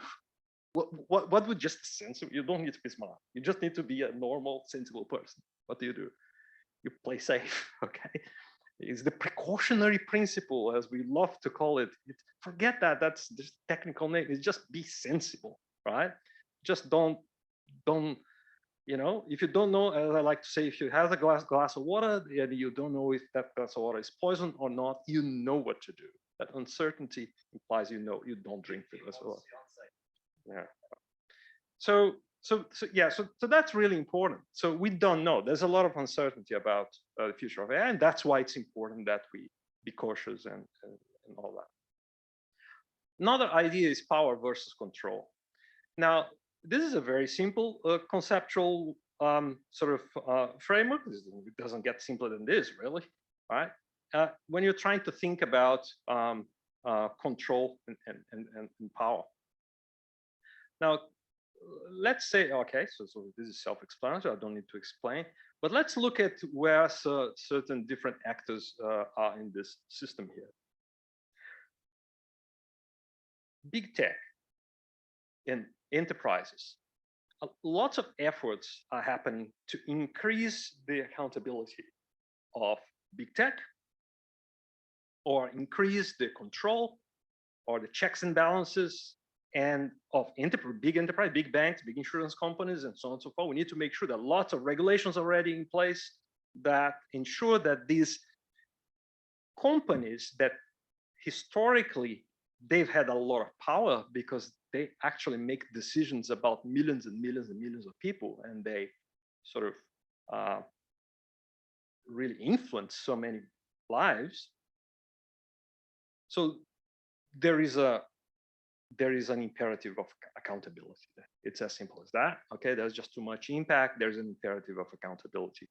What would just sensible? You don't need to be smart. You just need to be a normal, sensible person. What do? You play safe, okay? It's the precautionary principle, as we love to call it. Forget that. That's just technical name. It's just be sensible, right? Just don't. You know, if you don't know, as I like to say, if you have a glass of water and you don't know if that glass of water is poison or not, you know what to do. That uncertainty implies you know you don't drink the glass of water. Yeah. So that's really important. So we don't know. There's a lot of uncertainty about the future of AI, and that's why it's important that we be cautious and all that. Another idea is power versus control. Now, this is a very simple conceptual sort of framework. It doesn't get simpler than this, really, right? When you're trying to think about control and power. Now, let's say, okay, so this is self-explanatory, I don't need to explain, but let's look at where certain different actors are in this system here. Big tech and enterprises. Lots of efforts are happening to increase the accountability of big tech, or increase the control or the checks and balances and of big enterprise, big banks, big insurance companies, and so on and so forth. We need to make sure that lots of regulations are already in place that ensure that these companies that historically they've had a lot of power because they actually make decisions about millions and millions and millions of people, and they sort of really influence so many lives. So there is an imperative of accountability. It's as simple as that. Okay, there's just too much impact. There's an imperative of accountability.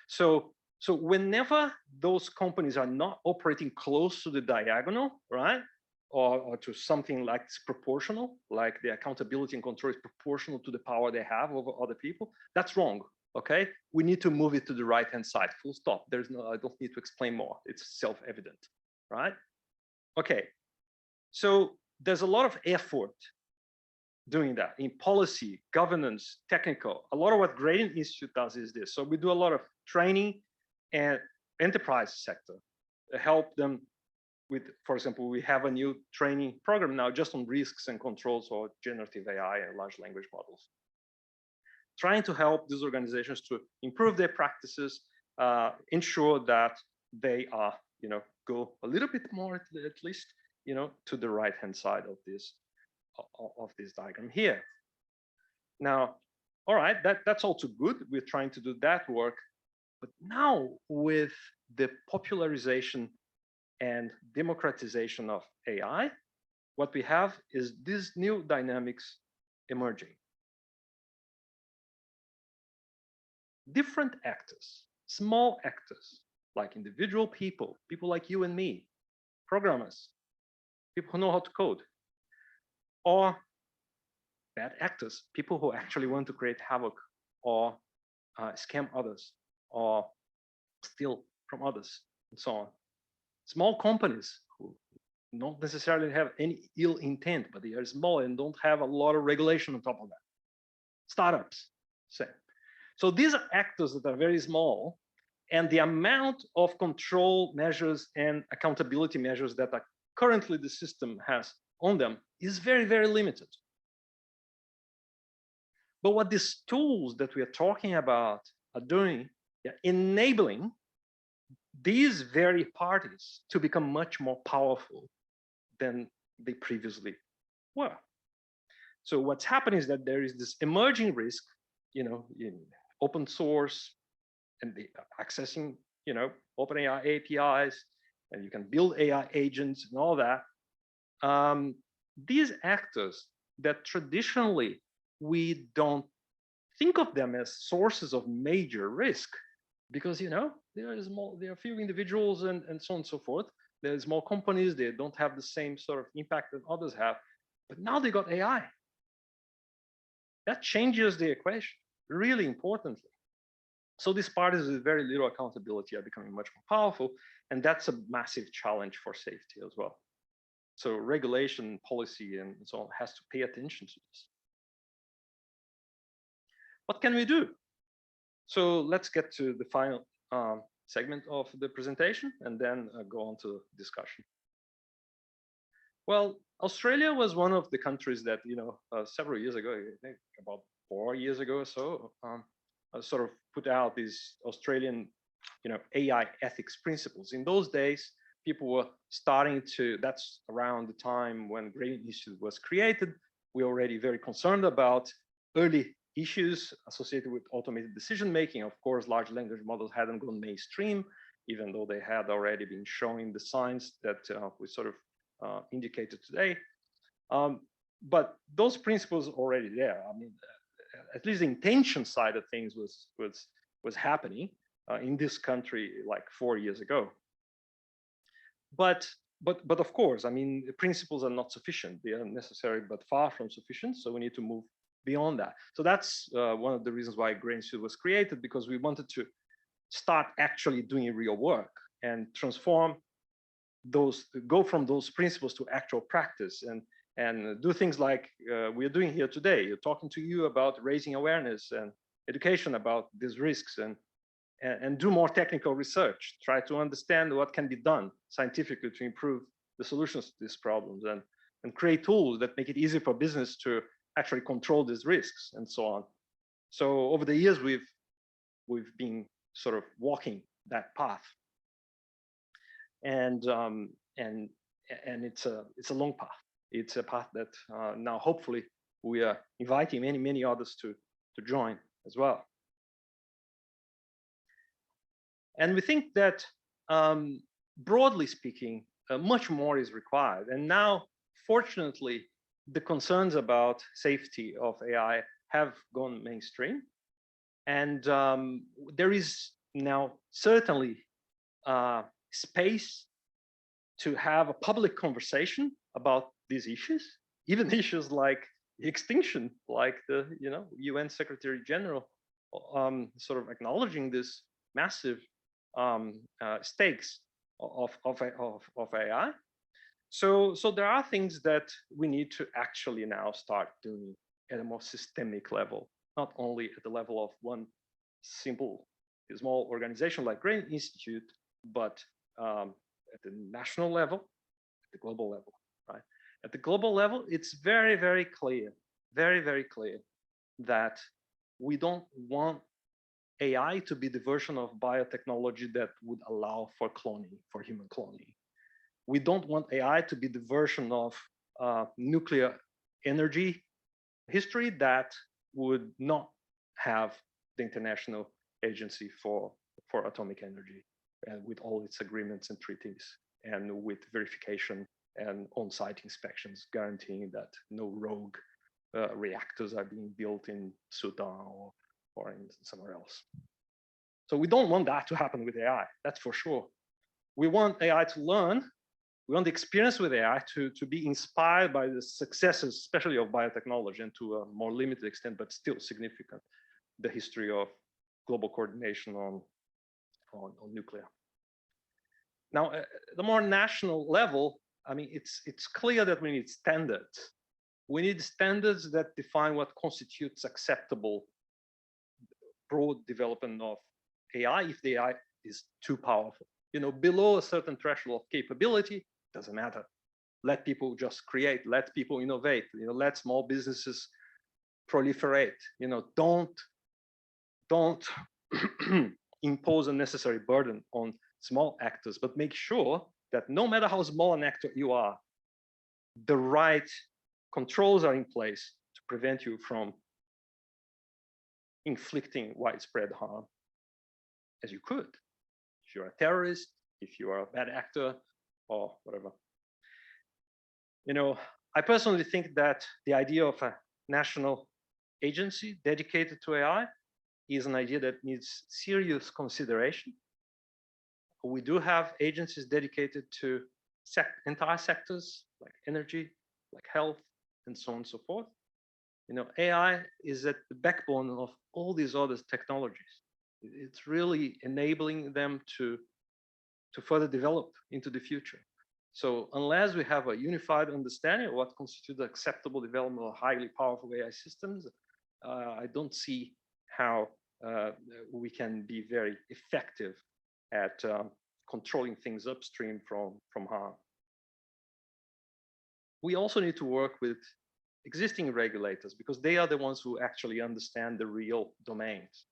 So whenever those companies are not operating close to the diagonal, right, or to something like it's proportional, like the accountability and control is proportional to the power they have over other people, that's wrong. Okay, we need to move it to the right-hand side. Full stop. There's no. I don't need to explain more. It's self-evident, right? Okay, so there's a lot of effort doing that in policy, governance, technical. A lot of what Gradient Institute does is this. So we do a lot of training and enterprise sector to help them with, for example, we have a new training program now just on risks and controls or generative AI and large language models. Trying to help these organizations to improve their practices, ensure that they are, go a little bit more at least, to the right-hand side of this diagram here. Now, all right, that's all too good. We're trying to do that work, but now with the popularization and democratization of AI, what we have is these new dynamics emerging. Different actors, small actors, like individual people like you and me, programmers, people who know how to code, or bad actors, people who actually want to create havoc or scam others or steal from others and so on. Small companies who don't necessarily have any ill intent, but they are small and don't have a lot of regulation on top of that. Startups, same. So these are actors that are very small, and the amount of control measures and accountability measures that are currently the system has on them is very, very limited. But what these tools that we are talking about are doing, enabling these very parties to become much more powerful than they previously were. So what's happening is that there is this emerging risk, in open source and the accessing, OpenAI APIs and you can build AI agents and all that. These actors that traditionally we don't think of them as sources of major risk, because there are few individuals and so on and so forth. There's small companies, they don't have the same sort of impact that others have, but now they got AI. That changes the equation really importantly. So these parties with very little accountability are becoming much more powerful, and that's a massive challenge for safety as well. So regulation, policy, and so on has to pay attention to this. What can we do? So let's get to the final segment of the presentation and then go on to discussion. Well, Australia was one of the countries that, several years ago, I think about 4 years ago or so, sort of put out these Australian, AI ethics principles. In those days, people were starting to, that's around the time when Gradient Institute was created. We're already very concerned about early issues associated with automated decision-making. Of course, large language models hadn't gone mainstream, even though they had already been showing the signs that we sort of indicated today. But those principles are already there. I mean, at least the intention side of things was happening in this country like 4 years ago. But of course, I mean, the principles are not sufficient. They are necessary, but far from sufficient. So we need to move beyond that. So that's one of the reasons why Gradient Institute was created, because we wanted to start actually doing real work and transform those, go from those principles to actual practice, and do things like we're doing here today. You're talking to you about raising awareness and education about these risks, and do more technical research, try to understand what can be done scientifically to improve the solutions to these problems, and create tools that make it easy for business to actually control these risks and so on. So over the years, we've been sort of walking that path, and it's a long path. It's a path that now hopefully we are inviting many others to join as well. And we think that broadly speaking, much more is required. And now, fortunately, the concerns about safety of AI have gone mainstream. And there is now certainly space to have a public conversation about these issues, even issues like extinction, like the UN Secretary General sort of acknowledging this massive stakes of AI. So there are things that we need to actually now start doing at a more systemic level, not only at the level of one simple small organization like Gradient Institute, but at the national level, at the global level, right? At the global level, it's very clear, very clear that we don't want AI to be the version of biotechnology that would allow for cloning, for human cloning. We don't want AI to be the version of nuclear energy history that would not have the International Agency for Atomic Energy, and with all its agreements and treaties, and with verification and on-site inspections guaranteeing that no rogue reactors are being built in Sudan or in somewhere else. So we don't want that to happen with AI, that's for sure. We want AI to learn. We want the experience with AI to be inspired by the successes, especially of biotechnology, and to a more limited extent, but still significant, the history of global coordination on nuclear. Now, at the more national level, I mean, it's clear that we need standards. We need standards that define what constitutes acceptable broad development of AI if the AI is too powerful. Below a certain threshold of capability, doesn't matter. Let people just create, let people innovate, let small businesses proliferate. Don't impose unnecessary burden on small actors, but make sure that no matter how small an actor you are, the right controls are in place to prevent you from inflicting widespread harm, as you could. If you're a terrorist, if you are a bad actor or whatever. You know, I personally think that the idea of a national agency dedicated to AI is an idea that needs serious consideration. We do have agencies dedicated to entire sectors like energy, like health, and so on and so forth. You know, AI is at the backbone of all these other technologies. It's really enabling them to further develop into the future. So unless we have a unified understanding of what constitutes acceptable development of highly powerful AI systems, I don't see how we can be very effective at controlling things upstream from harm. We also need to work with existing regulators because they are the ones who actually understand the real domains.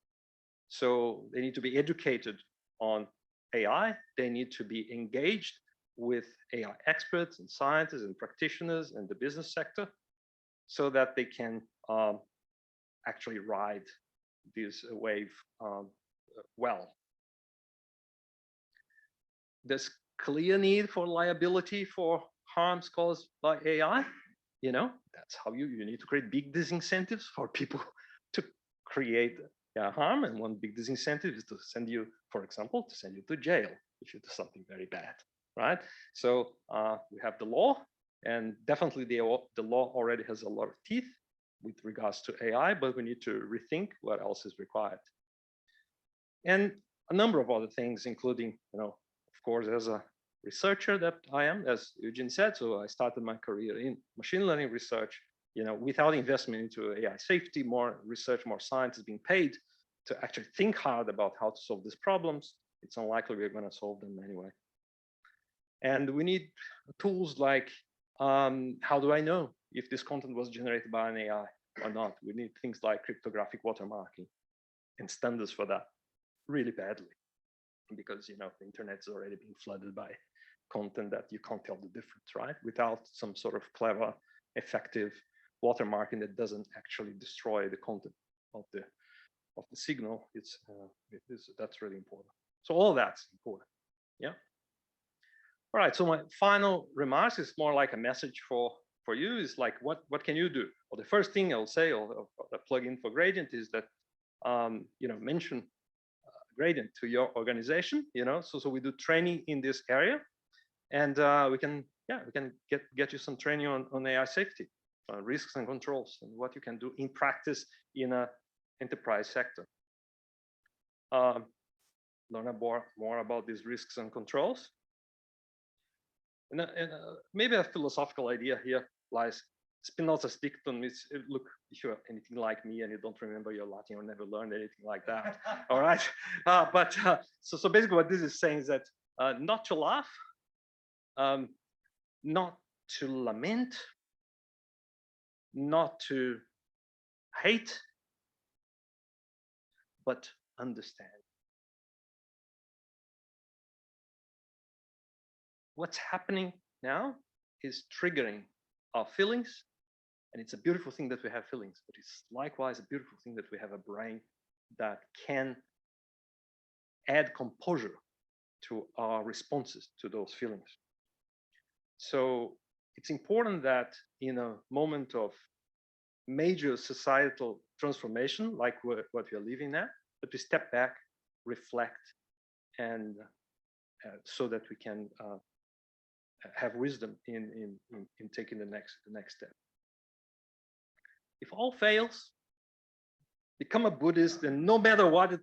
So they need to be educated on AI. They need to be engaged with AI experts and scientists and practitioners and the business sector so that they can actually ride this wave well. There's clear need for liability for harms caused by AI. You know, that's how you need to create big disincentives for people to create harm. And one big disincentive is to send you, for example, to send you to jail if you do something very bad, right? So we have the law, and definitely the law already has a lot of teeth with regards to AI, but we need to rethink what else is required. And a number of other things, including, you know, of course, as a researcher that I am, as Eugene said, so I started my career in machine learning research, you know, without investment into AI safety, more research, more scientists being paid to actually think hard about how to solve these problems. It's unlikely we're going to solve them anyway. And we need tools like, how do I know if this content was generated by an AI or not? We need things like cryptographic watermarking and standards for that really badly, because, you know, the internet's already been flooded by content that you can't tell the difference, right? Without some sort of clever, effective watermarking that doesn't actually destroy the content of the signal, that's really important. So all that's important, yeah. All right, so my final remarks is more like a message for you, is like, what can you do? Well, the first thing I'll say, or the plug-in for Gradient, is that, you know, mention Gradient to your organization, you know, so we do training in this area, and we can get you some training on AI safety, risks and controls, and what you can do in practice in a enterprise sector. Learn more about these risks and controls. And maybe a philosophical idea here lies. Spinoza's dictum is, look, if you're anything like me and you don't remember your Latin or never learned anything like that, all right? So basically what this is saying is that not to laugh, not to lament, not to hate, but understand. What's happening now is triggering our feelings, and it's a beautiful thing that we have feelings, but it's likewise a beautiful thing that we have a brain that can add composure to our responses to those feelings. So it's important that in a moment of major societal transformation, like what we are living at, that we step back, reflect, and so that we can have wisdom in taking the next step. If all fails, become a Buddhist, and no matter what,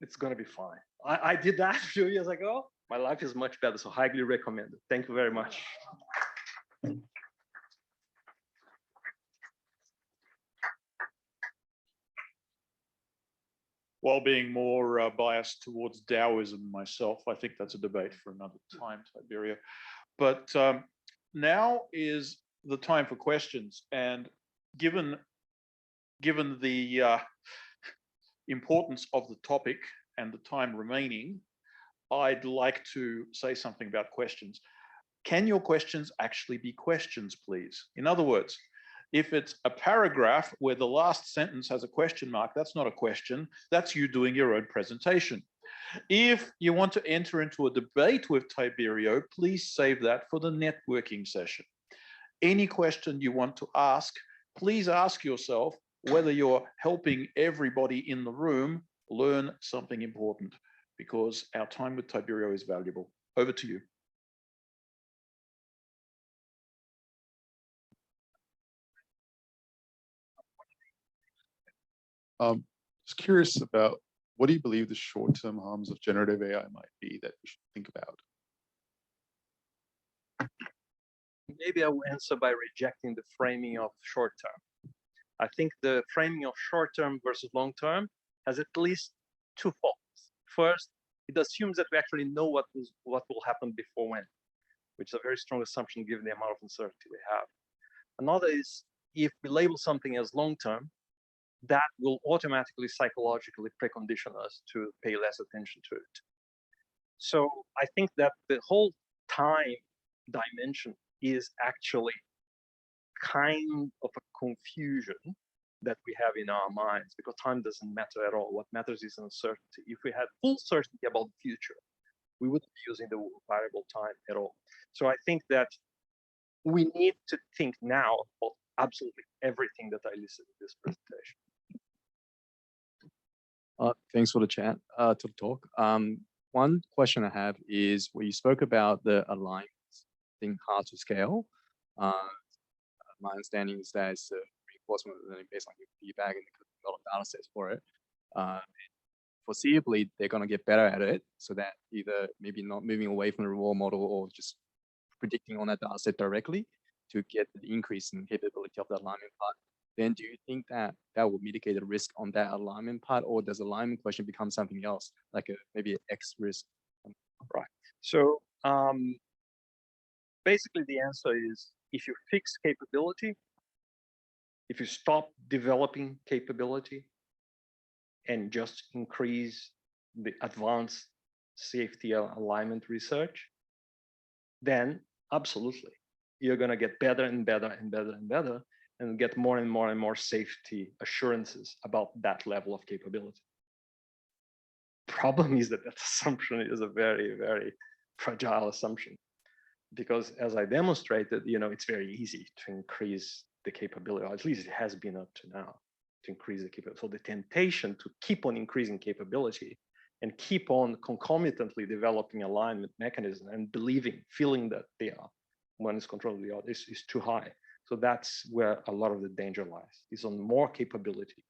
it's going to be fine. I did that a few years ago. My life is much better, so highly recommend it. Thank you very much. While being more biased towards Taoism myself, I think that's a debate for another time, Tiberia. But now is the time for questions. And given the importance of the topic and the time remaining, I'd like to say something about questions. Can your questions actually be questions, please? In other words, if it's a paragraph where the last sentence has a question mark, that's not a question, that's you doing your own presentation. If you want to enter into a debate with Tiberio, please save that for the networking session. Any question you want to ask, please ask yourself whether you're helping everybody in the room learn something important, because our time with Tiberio is valuable. Over to you. Just curious about, what do you believe the short-term harms of generative AI might be that we should think about? Maybe I will answer by rejecting the framing of short term. I think the framing of short term versus long term has at least two faults. First, it assumes that we actually know what will happen before when, which is a very strong assumption given the amount of uncertainty we have. Another is, if we label something as long term, that will automatically psychologically precondition us to pay less attention to it. So I think that the whole time dimension is actually kind of a confusion that we have in our minds, because time doesn't matter at all. What matters is uncertainty. If we had full certainty about the future, we wouldn't be using the variable time at all. So I think that we need to think now about absolutely everything that I listed in this presentation. Thanks for the chat, to the talk. One question I have is, where you spoke about the alignments being hard to scale. My understanding is that it's a reinforcement learning based on your feedback and a lot of data sets for it. Foreseeably, they're going to get better at it, so that either maybe not moving away from the raw model or just predicting on that data set directly to get the increase in capability of the alignment part. Then do you think that that will mitigate the risk on that alignment part, or does alignment question become something else, like maybe an X risk? Right. So basically the answer is, if you fix capability, if you stop developing capability and just increase the advanced safety alignment research, then absolutely, you're going to get better and better and better and better, and get more and more and more safety assurances about that level of capability. Problem is that that assumption is a very, very fragile assumption, because as I demonstrated, it's very easy to increase the capability, or at least it has been up to now, to increase the capability. So the temptation to keep on increasing capability and keep on concomitantly developing alignment mechanism and feeling that they are, one is controlling the other, is too high. So that's where a lot of the danger lies, is on more capability.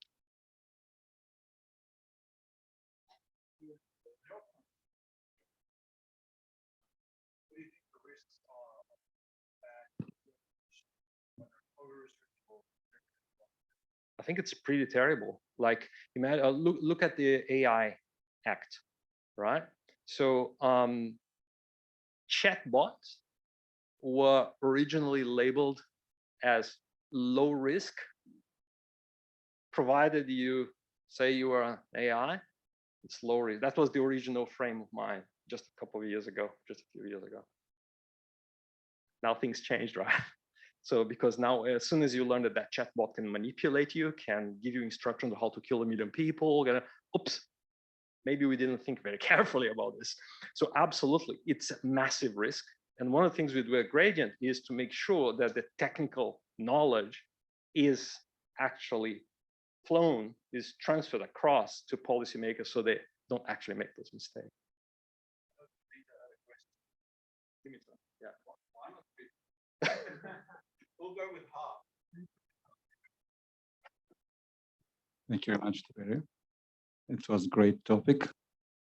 I think it's pretty terrible. Like, imagine, look at the AI Act, right? So chatbots were originally labeled as low risk, provided you say you are an AI, it's low risk. That was the original frame of mind just a couple of years ago, just a few years ago. Now things changed, right? So because now, as soon as you learn that chatbot can manipulate you, can give you instructions on how to kill 1 million people, oops, maybe we didn't think very carefully about this. So absolutely, it's a massive risk. And one of the things we do at Gradient is to make sure that the technical knowledge is actually flown, is transferred across to policymakers so they don't actually make those mistakes. Yeah. We'll go with half. Thank you very much, Tiberio. It was a great topic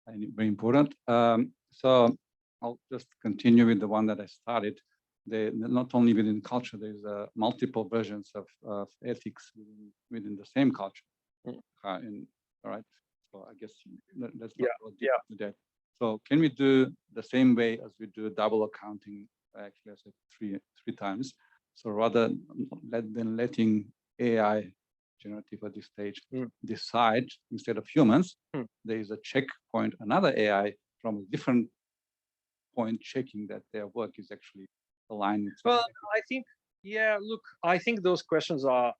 and very important. So I'll just continue with the one that I started. Not only within culture, there's multiple versions of ethics within the same culture. All right. So I guess let's not go deep into that. So can we do the same way as we do double accounting? Actually, I said three times. So rather than letting AI generative at this stage decide instead of humans, there is a checkpoint, another AI from a different point checking that their work is actually aligned. Well, I think, look, I think those questions are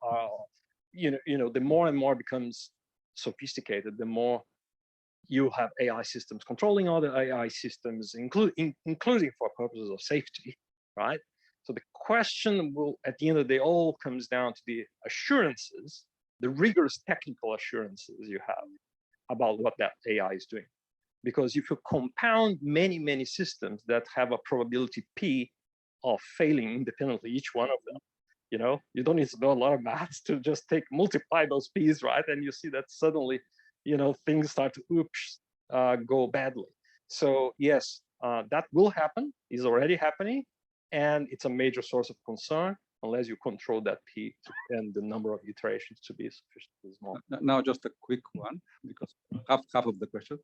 the more and more becomes sophisticated, the more you have AI systems controlling other AI systems, including for purposes of safety, right? So the question will, at the end of the day, all comes down to the assurances, the rigorous technical assurances you have about what that AI is doing. Because if you compound many, many systems that have a probability P of failing independently, each one of them, you know, you don't need to know a lot of maths to just multiply those P's, right? And you see that suddenly, you know, things start to go badly. So yes, that will happen, is already happening, and it's a major source of concern unless you control that P and the number of iterations to be sufficiently small. Now, just a quick one, because half of the question.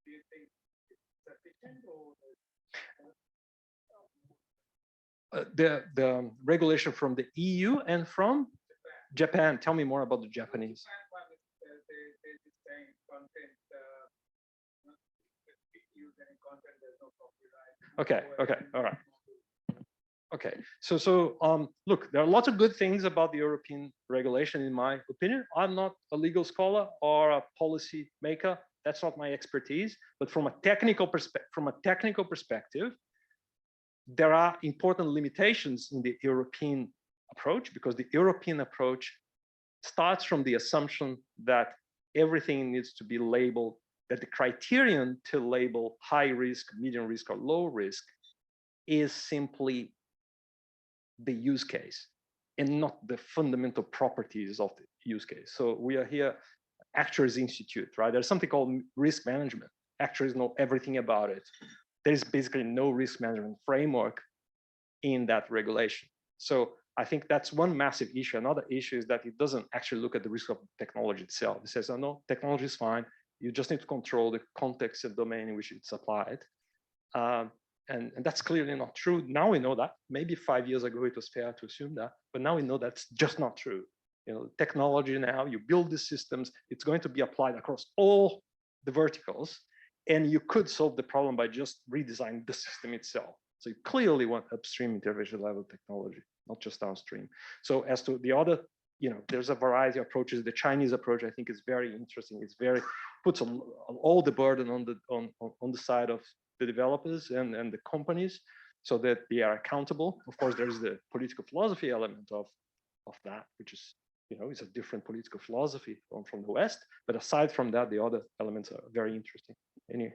Do you think it's sufficient or? The regulation from the EU and from Japan. Tell me more about the Japanese. Okay, all right. Okay, so look, there are lots of good things about the European regulation, in my opinion. I'm not a legal scholar or a policy maker. That's not my expertise. But from a technical perspective, there are important limitations in the European approach, because the European approach starts from the assumption that everything needs to be labeled, that the criterion to label high risk, medium risk, or low risk is simply the use case and not the fundamental properties of the use case. So we are here, Actuaries Institute, right? There's something called risk management. Actuaries know everything about it. There's basically no risk management framework in that regulation. So I think that's one massive issue. Another issue is that it doesn't actually look at the risk of technology itself. It says, oh, no, technology is fine. You just need to control the context and domain in which it's applied. And that's clearly not true. Now we know that. Maybe 5 years ago it was fair to assume that, but now we know that's just not true. You know, technology now, you build these systems, it's going to be applied across all the verticals, and you could solve the problem by just redesigning the system itself. So you clearly want upstream intervention level technology, not just downstream. So as to the other, you know, there's a variety of approaches. The Chinese approach, I think, is very interesting. It's very, puts all the burden on the side of the developers and the companies, so that they are accountable. Of course, there's the political philosophy element of that, which is, you know, it's a different political philosophy from the West. But aside from that, the other elements are very interesting. Anyway.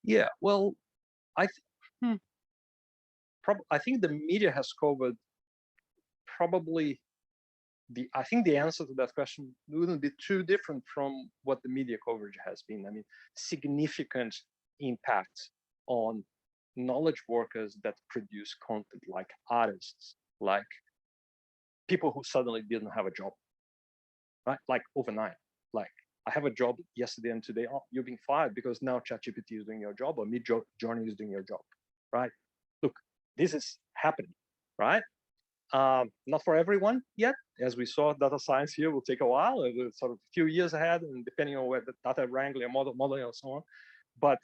Yeah, well, I think the media has covered probably I think the answer to that question wouldn't be too different from what the media coverage has been. I mean, significant impact on knowledge workers that produce content, like artists, like people who suddenly didn't have a job, right? Like overnight. Like, I have a job yesterday and today, oh, you're being fired because now ChatGPT is doing your job, or Midjourney is doing your job, right? Look, this is happening, right? Not for everyone yet. As we saw, data science here will take a while, sort of a few years ahead, and depending on where the data wrangling, modeling, and so on. But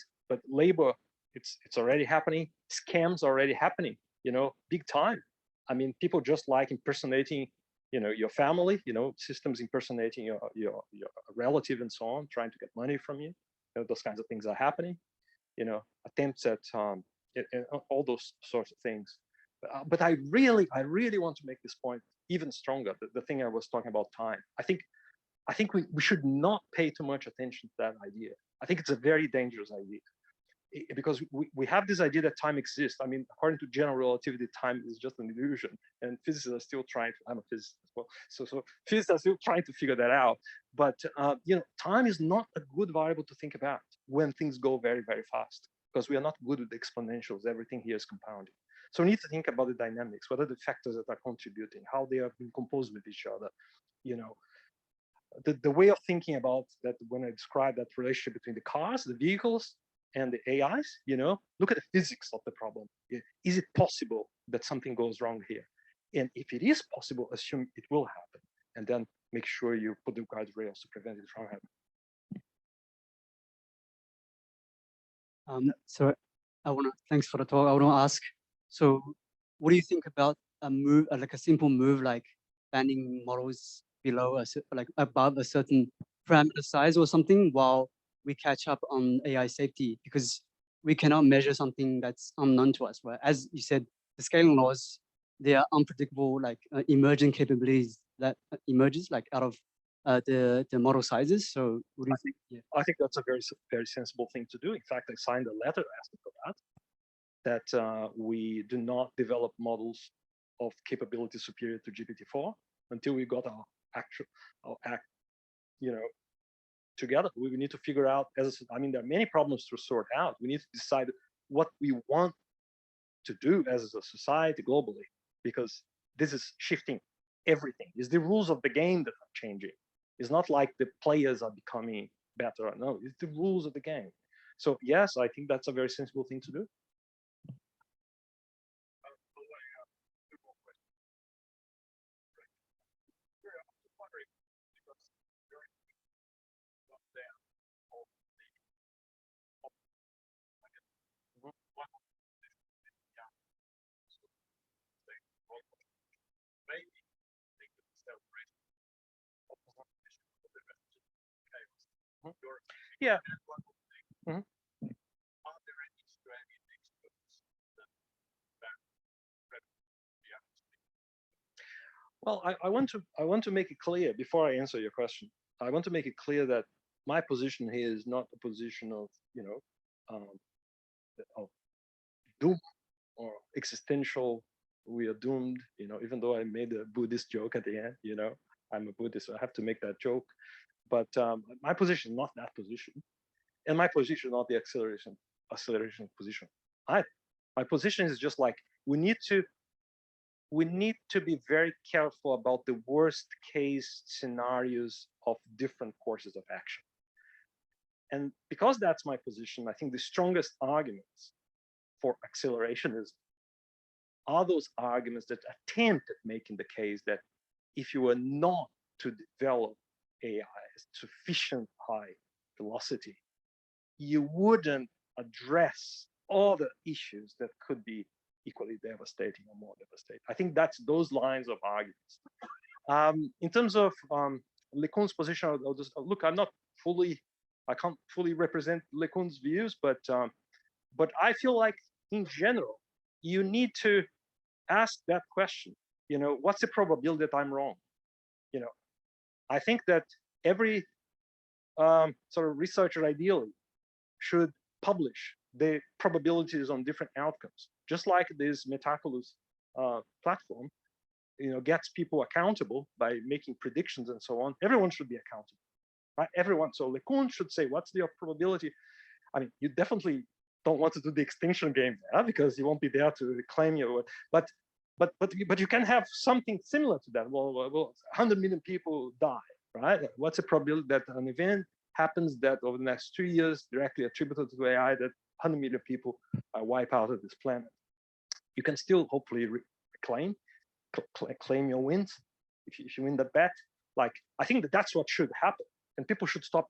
labor, it's already happening. Scams are already happening, you know, big time. I mean, people just like impersonating, you know, your family, you know, systems impersonating your relative and so on, trying to get money from you. You know, those kinds of things are happening. You know, attempts at all those sorts of things. But I really want to make this point even stronger. The thing I was talking about, time. I think we should not pay too much attention to that idea. I think it's a very dangerous idea, because we have this idea that time exists. I mean, according to general relativity, time is just an illusion, and physicists are still trying to. I'm a physicist as well, so physicists are still trying to figure that out. But you know, time is not a good variable to think about. when things go very, very fast, because we are not good with exponentials. Everything here is compounding. So we need to think about the dynamics. What are the factors that are contributing? How they have been composed with each other? You know, the way of thinking about that when I describe that relationship between the cars, the vehicles, and the AIs, you know, look at the physics of the problem. Is it possible that something goes wrong here? And if it is possible, assume it will happen, and then make sure you put the guardrails to prevent it from happening. So thanks for the talk. I want to ask, so what do you think about a move, like a simple move, like banning models below like above a certain parameter size or something, while we catch up on AI safety? Because we cannot measure something that's unknown to us, right? As you said, the scaling laws, they are unpredictable, like emerging capabilities that emerges like out of the model sizes. So what do you think? Yeah. I think that's a very sensible thing to do. In fact, I signed a letter asking for that we do not develop models of capability superior to GPT-4 until we got our act, you know, together. We need to figure out, I mean, there are many problems to sort out. We need to decide what we want to do as a society globally, because this is shifting everything. It's the rules of the game that are changing. It's not like the players are becoming better. No, it's the rules of the game. So yes, I think that's a very sensible thing to do. Yeah. Mhm. Well, I want to make it clear before I answer your question. I want to make it clear that my position here is not a position of, you know, of doom or existential. We are doomed, you know. Even though I made a Buddhist joke at the end, you know, I'm a Buddhist, so I have to make that joke. But my position is not that position, and my position is not the acceleration position. My position is just like we need to be very careful about the worst case scenarios of different courses of action. And because that's my position, I think the strongest arguments for acceleration are those arguments that attempt at making the case that if you were not to develop AI at sufficient high velocity, you wouldn't address all the issues that could be equally devastating or more devastating. I think that's those lines of arguments. In terms of LeCun's position, I'll just look. I can't fully represent LeCun's views, but I feel like in general, you need to ask that question. You know, what's the probability that I'm wrong? You know, I think that every sort of researcher ideally should publish the probabilities on different outcomes, just like this Metaculus platform, you know, gets people accountable by making predictions and so on. Everyone should be accountable, right? Everyone. So LeCun should say, what's the probability? I mean, you definitely don't want to do the extinction game there because you won't be there to claim your. But you can have something similar to that. Well, 100 million people die, right? What's the probability that an event happens that over the next 2 years, directly attributed to AI, that 100 million people wipe out of this planet? You can still hopefully claim your wins if you win the bet. Like, I think that's what should happen, and people should stop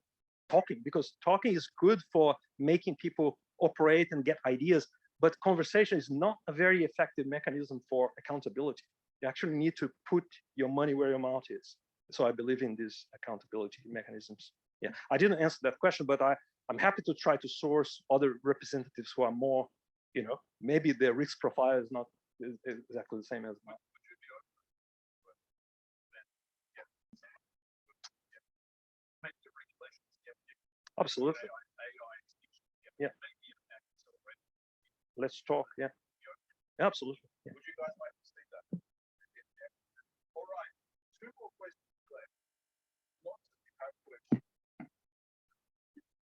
talking, because talking is good for making people operate and get ideas, but conversation is not a very effective mechanism for accountability. You actually need to put your money where your mouth is. So I believe in these accountability mechanisms. Yeah, I didn't answer that question, but I'm happy to try to source other representatives who are more, you know, maybe their risk profile is not exactly the same as mine. Absolutely. Yeah. Let's talk. Yeah. Absolutely. Yeah. Would you guys like to see that? All right. 2 more questions left. Lots of you have questions.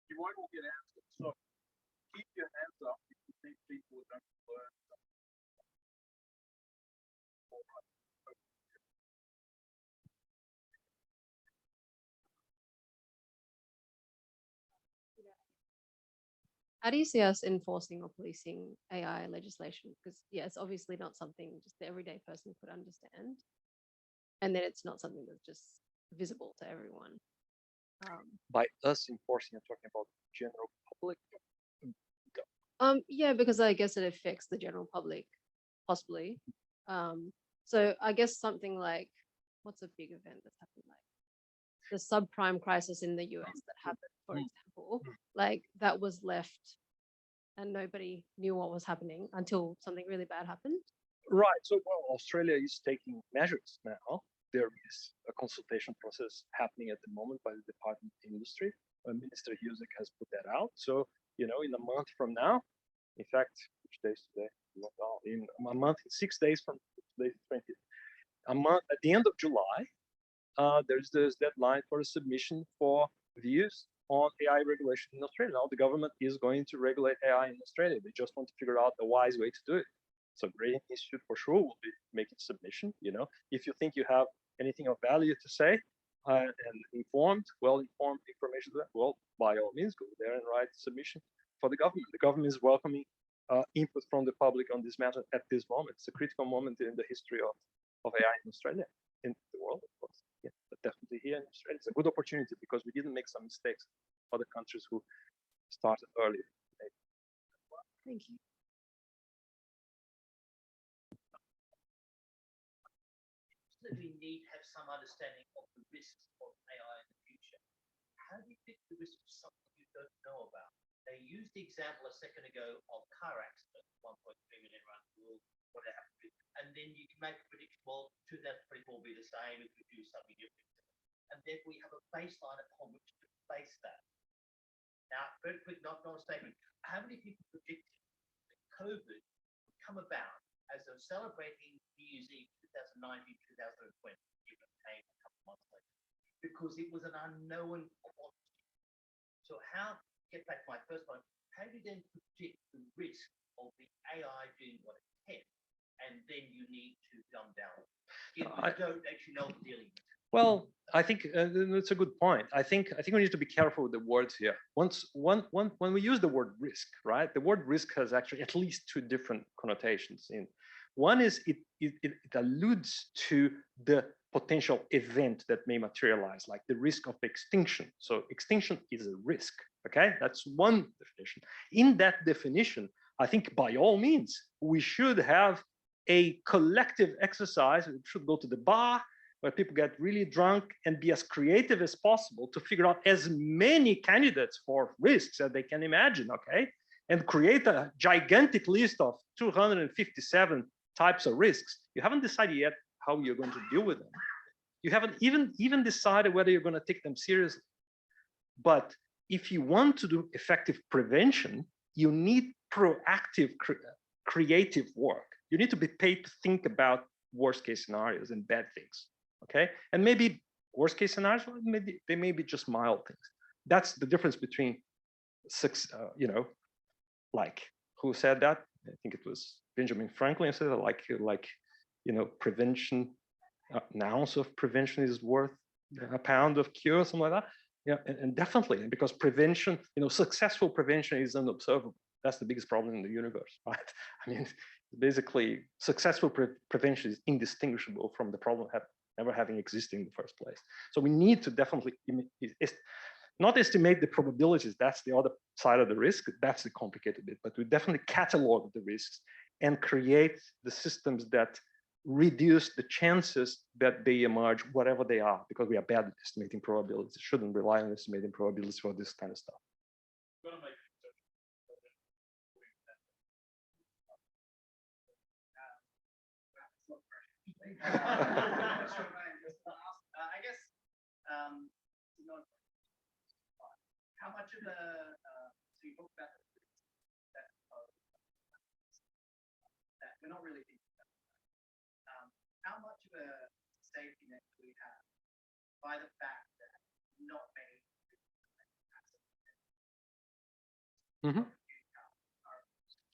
You won't all get answers. people are going to learn. How do you see us enforcing or policing AI legislation? Because yeah, it's obviously not something just the everyday person could understand. And then it's not something that's just visible to everyone. By us enforcing, you're talking about general public. Yeah, because I guess it affects the general public, possibly. So I guess something like, what's a big event that's happened, like the subprime crisis in the US that happened, for example, like that was left and nobody knew what was happening until something really bad happened. Right. So, well, Australia is taking measures now. There is a consultation process happening at the moment by the Department of Industry. Minister Husek has put that out. So, you know, in a month from now, in fact, which day is today? Well, in a month, 6 days from today's 20th, a month at the end of July, there's this deadline for a submission for views on AI regulation in Australia. Now the government is going to regulate AI in Australia. They just want to figure out the wise way to do it. So Gradient Institute for sure will be making submission. You know, if you think you have anything of value to say and well-informed information, well, by all means, go there and write submission for the government. The government is welcoming input from the public on this matter at this moment. It's a critical moment in the history of AI in Australia, in the world, of course. Yeah, but definitely here in Australia, it's a good opportunity because we didn't make some mistakes. Other countries who started earlier. Thank you. That we need to have some understanding of the risks of AI in the future. How do you pick the risk of something you don't know about? They used the example a second ago of car accidents, 1.3 million around the world, what happened, and then you can make a prediction, well, 2024 will be the same if we do something different. And then we have a baseline upon which to base that. Now, very quick, not a statement. How many people predicted that COVID would come about as they're celebrating New Year's Eve 2019, 2020, given it came a couple of months later, because it was an unknown quantity. So how, get back to my first point, how do you then predict the risk of the AI doing what it can, and then you need to dumb down? You don't actually know what you're dealing with. Well, I think that's a good point. I think we need to be careful with the words here. When we use the word risk, right? The word risk has actually at least two different connotations. One is it alludes to the potential event that may materialize, like the risk of extinction. So extinction is a risk. Okay, that's one definition. In that definition, I think by all means we should have a collective exercise. We should go to the bar where people get really drunk and be as creative as possible to figure out as many candidates for risks as they can imagine, okay? And create a gigantic list of 257 types of risks. You haven't decided yet how you're going to deal with them. You haven't even decided whether you're going to take them seriously. But if you want to do effective prevention, you need proactive, creative work. You need to be paid to think about worst case scenarios and bad things. Okay, and maybe worst case scenarios, maybe they may be just mild things. That's the difference between, you know, like who said that? I think it was Benjamin Franklin said that, like you know, prevention, an ounce of prevention is worth a pound of cure, something like that. Yeah, and definitely because prevention, you know, successful prevention is unobservable. That's the biggest problem in the universe, right? I mean, basically, successful prevention is indistinguishable from the problem never having existed in the first place. So we need to definitely not estimate the probabilities. That's the other side of the risk. That's the complicated bit. But we definitely catalog the risks and create the systems that reduce the chances that they emerge, whatever they are, because we are bad at estimating probabilities. Shouldn't rely on estimating probabilities for this kind of stuff. I guess, how much of a, so you talked about that we're not really thinking about, how much of a safety net do we have by the fact that not many Mm-hmm.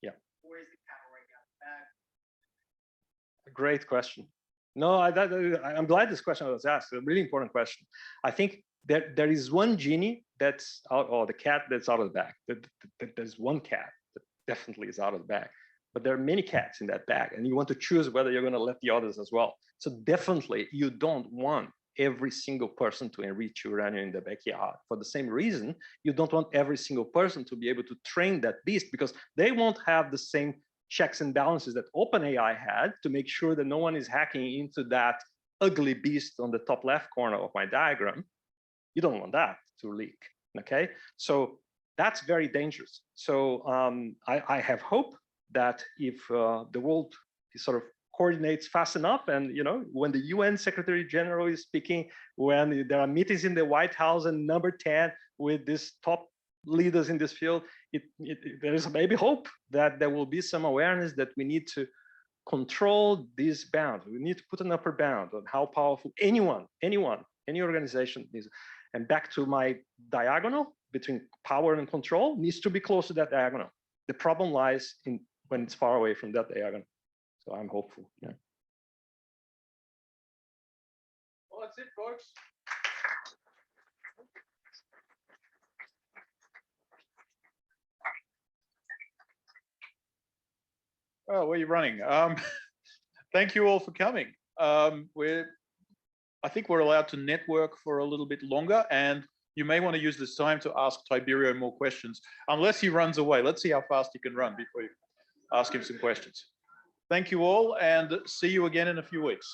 Yeah. For Great question. No, I'm glad this question was asked. A really important question. I think there is one genie that's out, or the cat that's out of the bag. There's one cat that definitely is out of the bag, but there are many cats in that bag, and you want to choose whether you're going to let the others as well. So definitely, you don't want every single person to enrich uranium in the backyard. For the same reason, you don't want every single person to be able to train that beast, because they won't have the same checks and balances that OpenAI had to make sure that no one is hacking into that ugly beast on the top left corner of my diagram. You don't want that to leak, okay? So that's very dangerous. So I have hope that if the world sort of coordinates fast enough, and when the UN Secretary General is speaking, when there are meetings in the White House and number 10 with these top leaders in this field, there is maybe hope that there will be some awareness that we need to control these bounds. We need to put an upper bound on how powerful any organization is. And back to my diagonal between power and control needs to be close to that diagonal. The problem lies in when it's far away from that diagonal. So I'm hopeful. Yeah. Well, that's it, folks. Oh, where are you running? Thank you all for coming. I think we're allowed to network for a little bit longer, and you may want to use this time to ask Tiberio more questions, unless he runs away. Let's see how fast he can run before you ask him some questions. Thank you all, and see you again in a few weeks.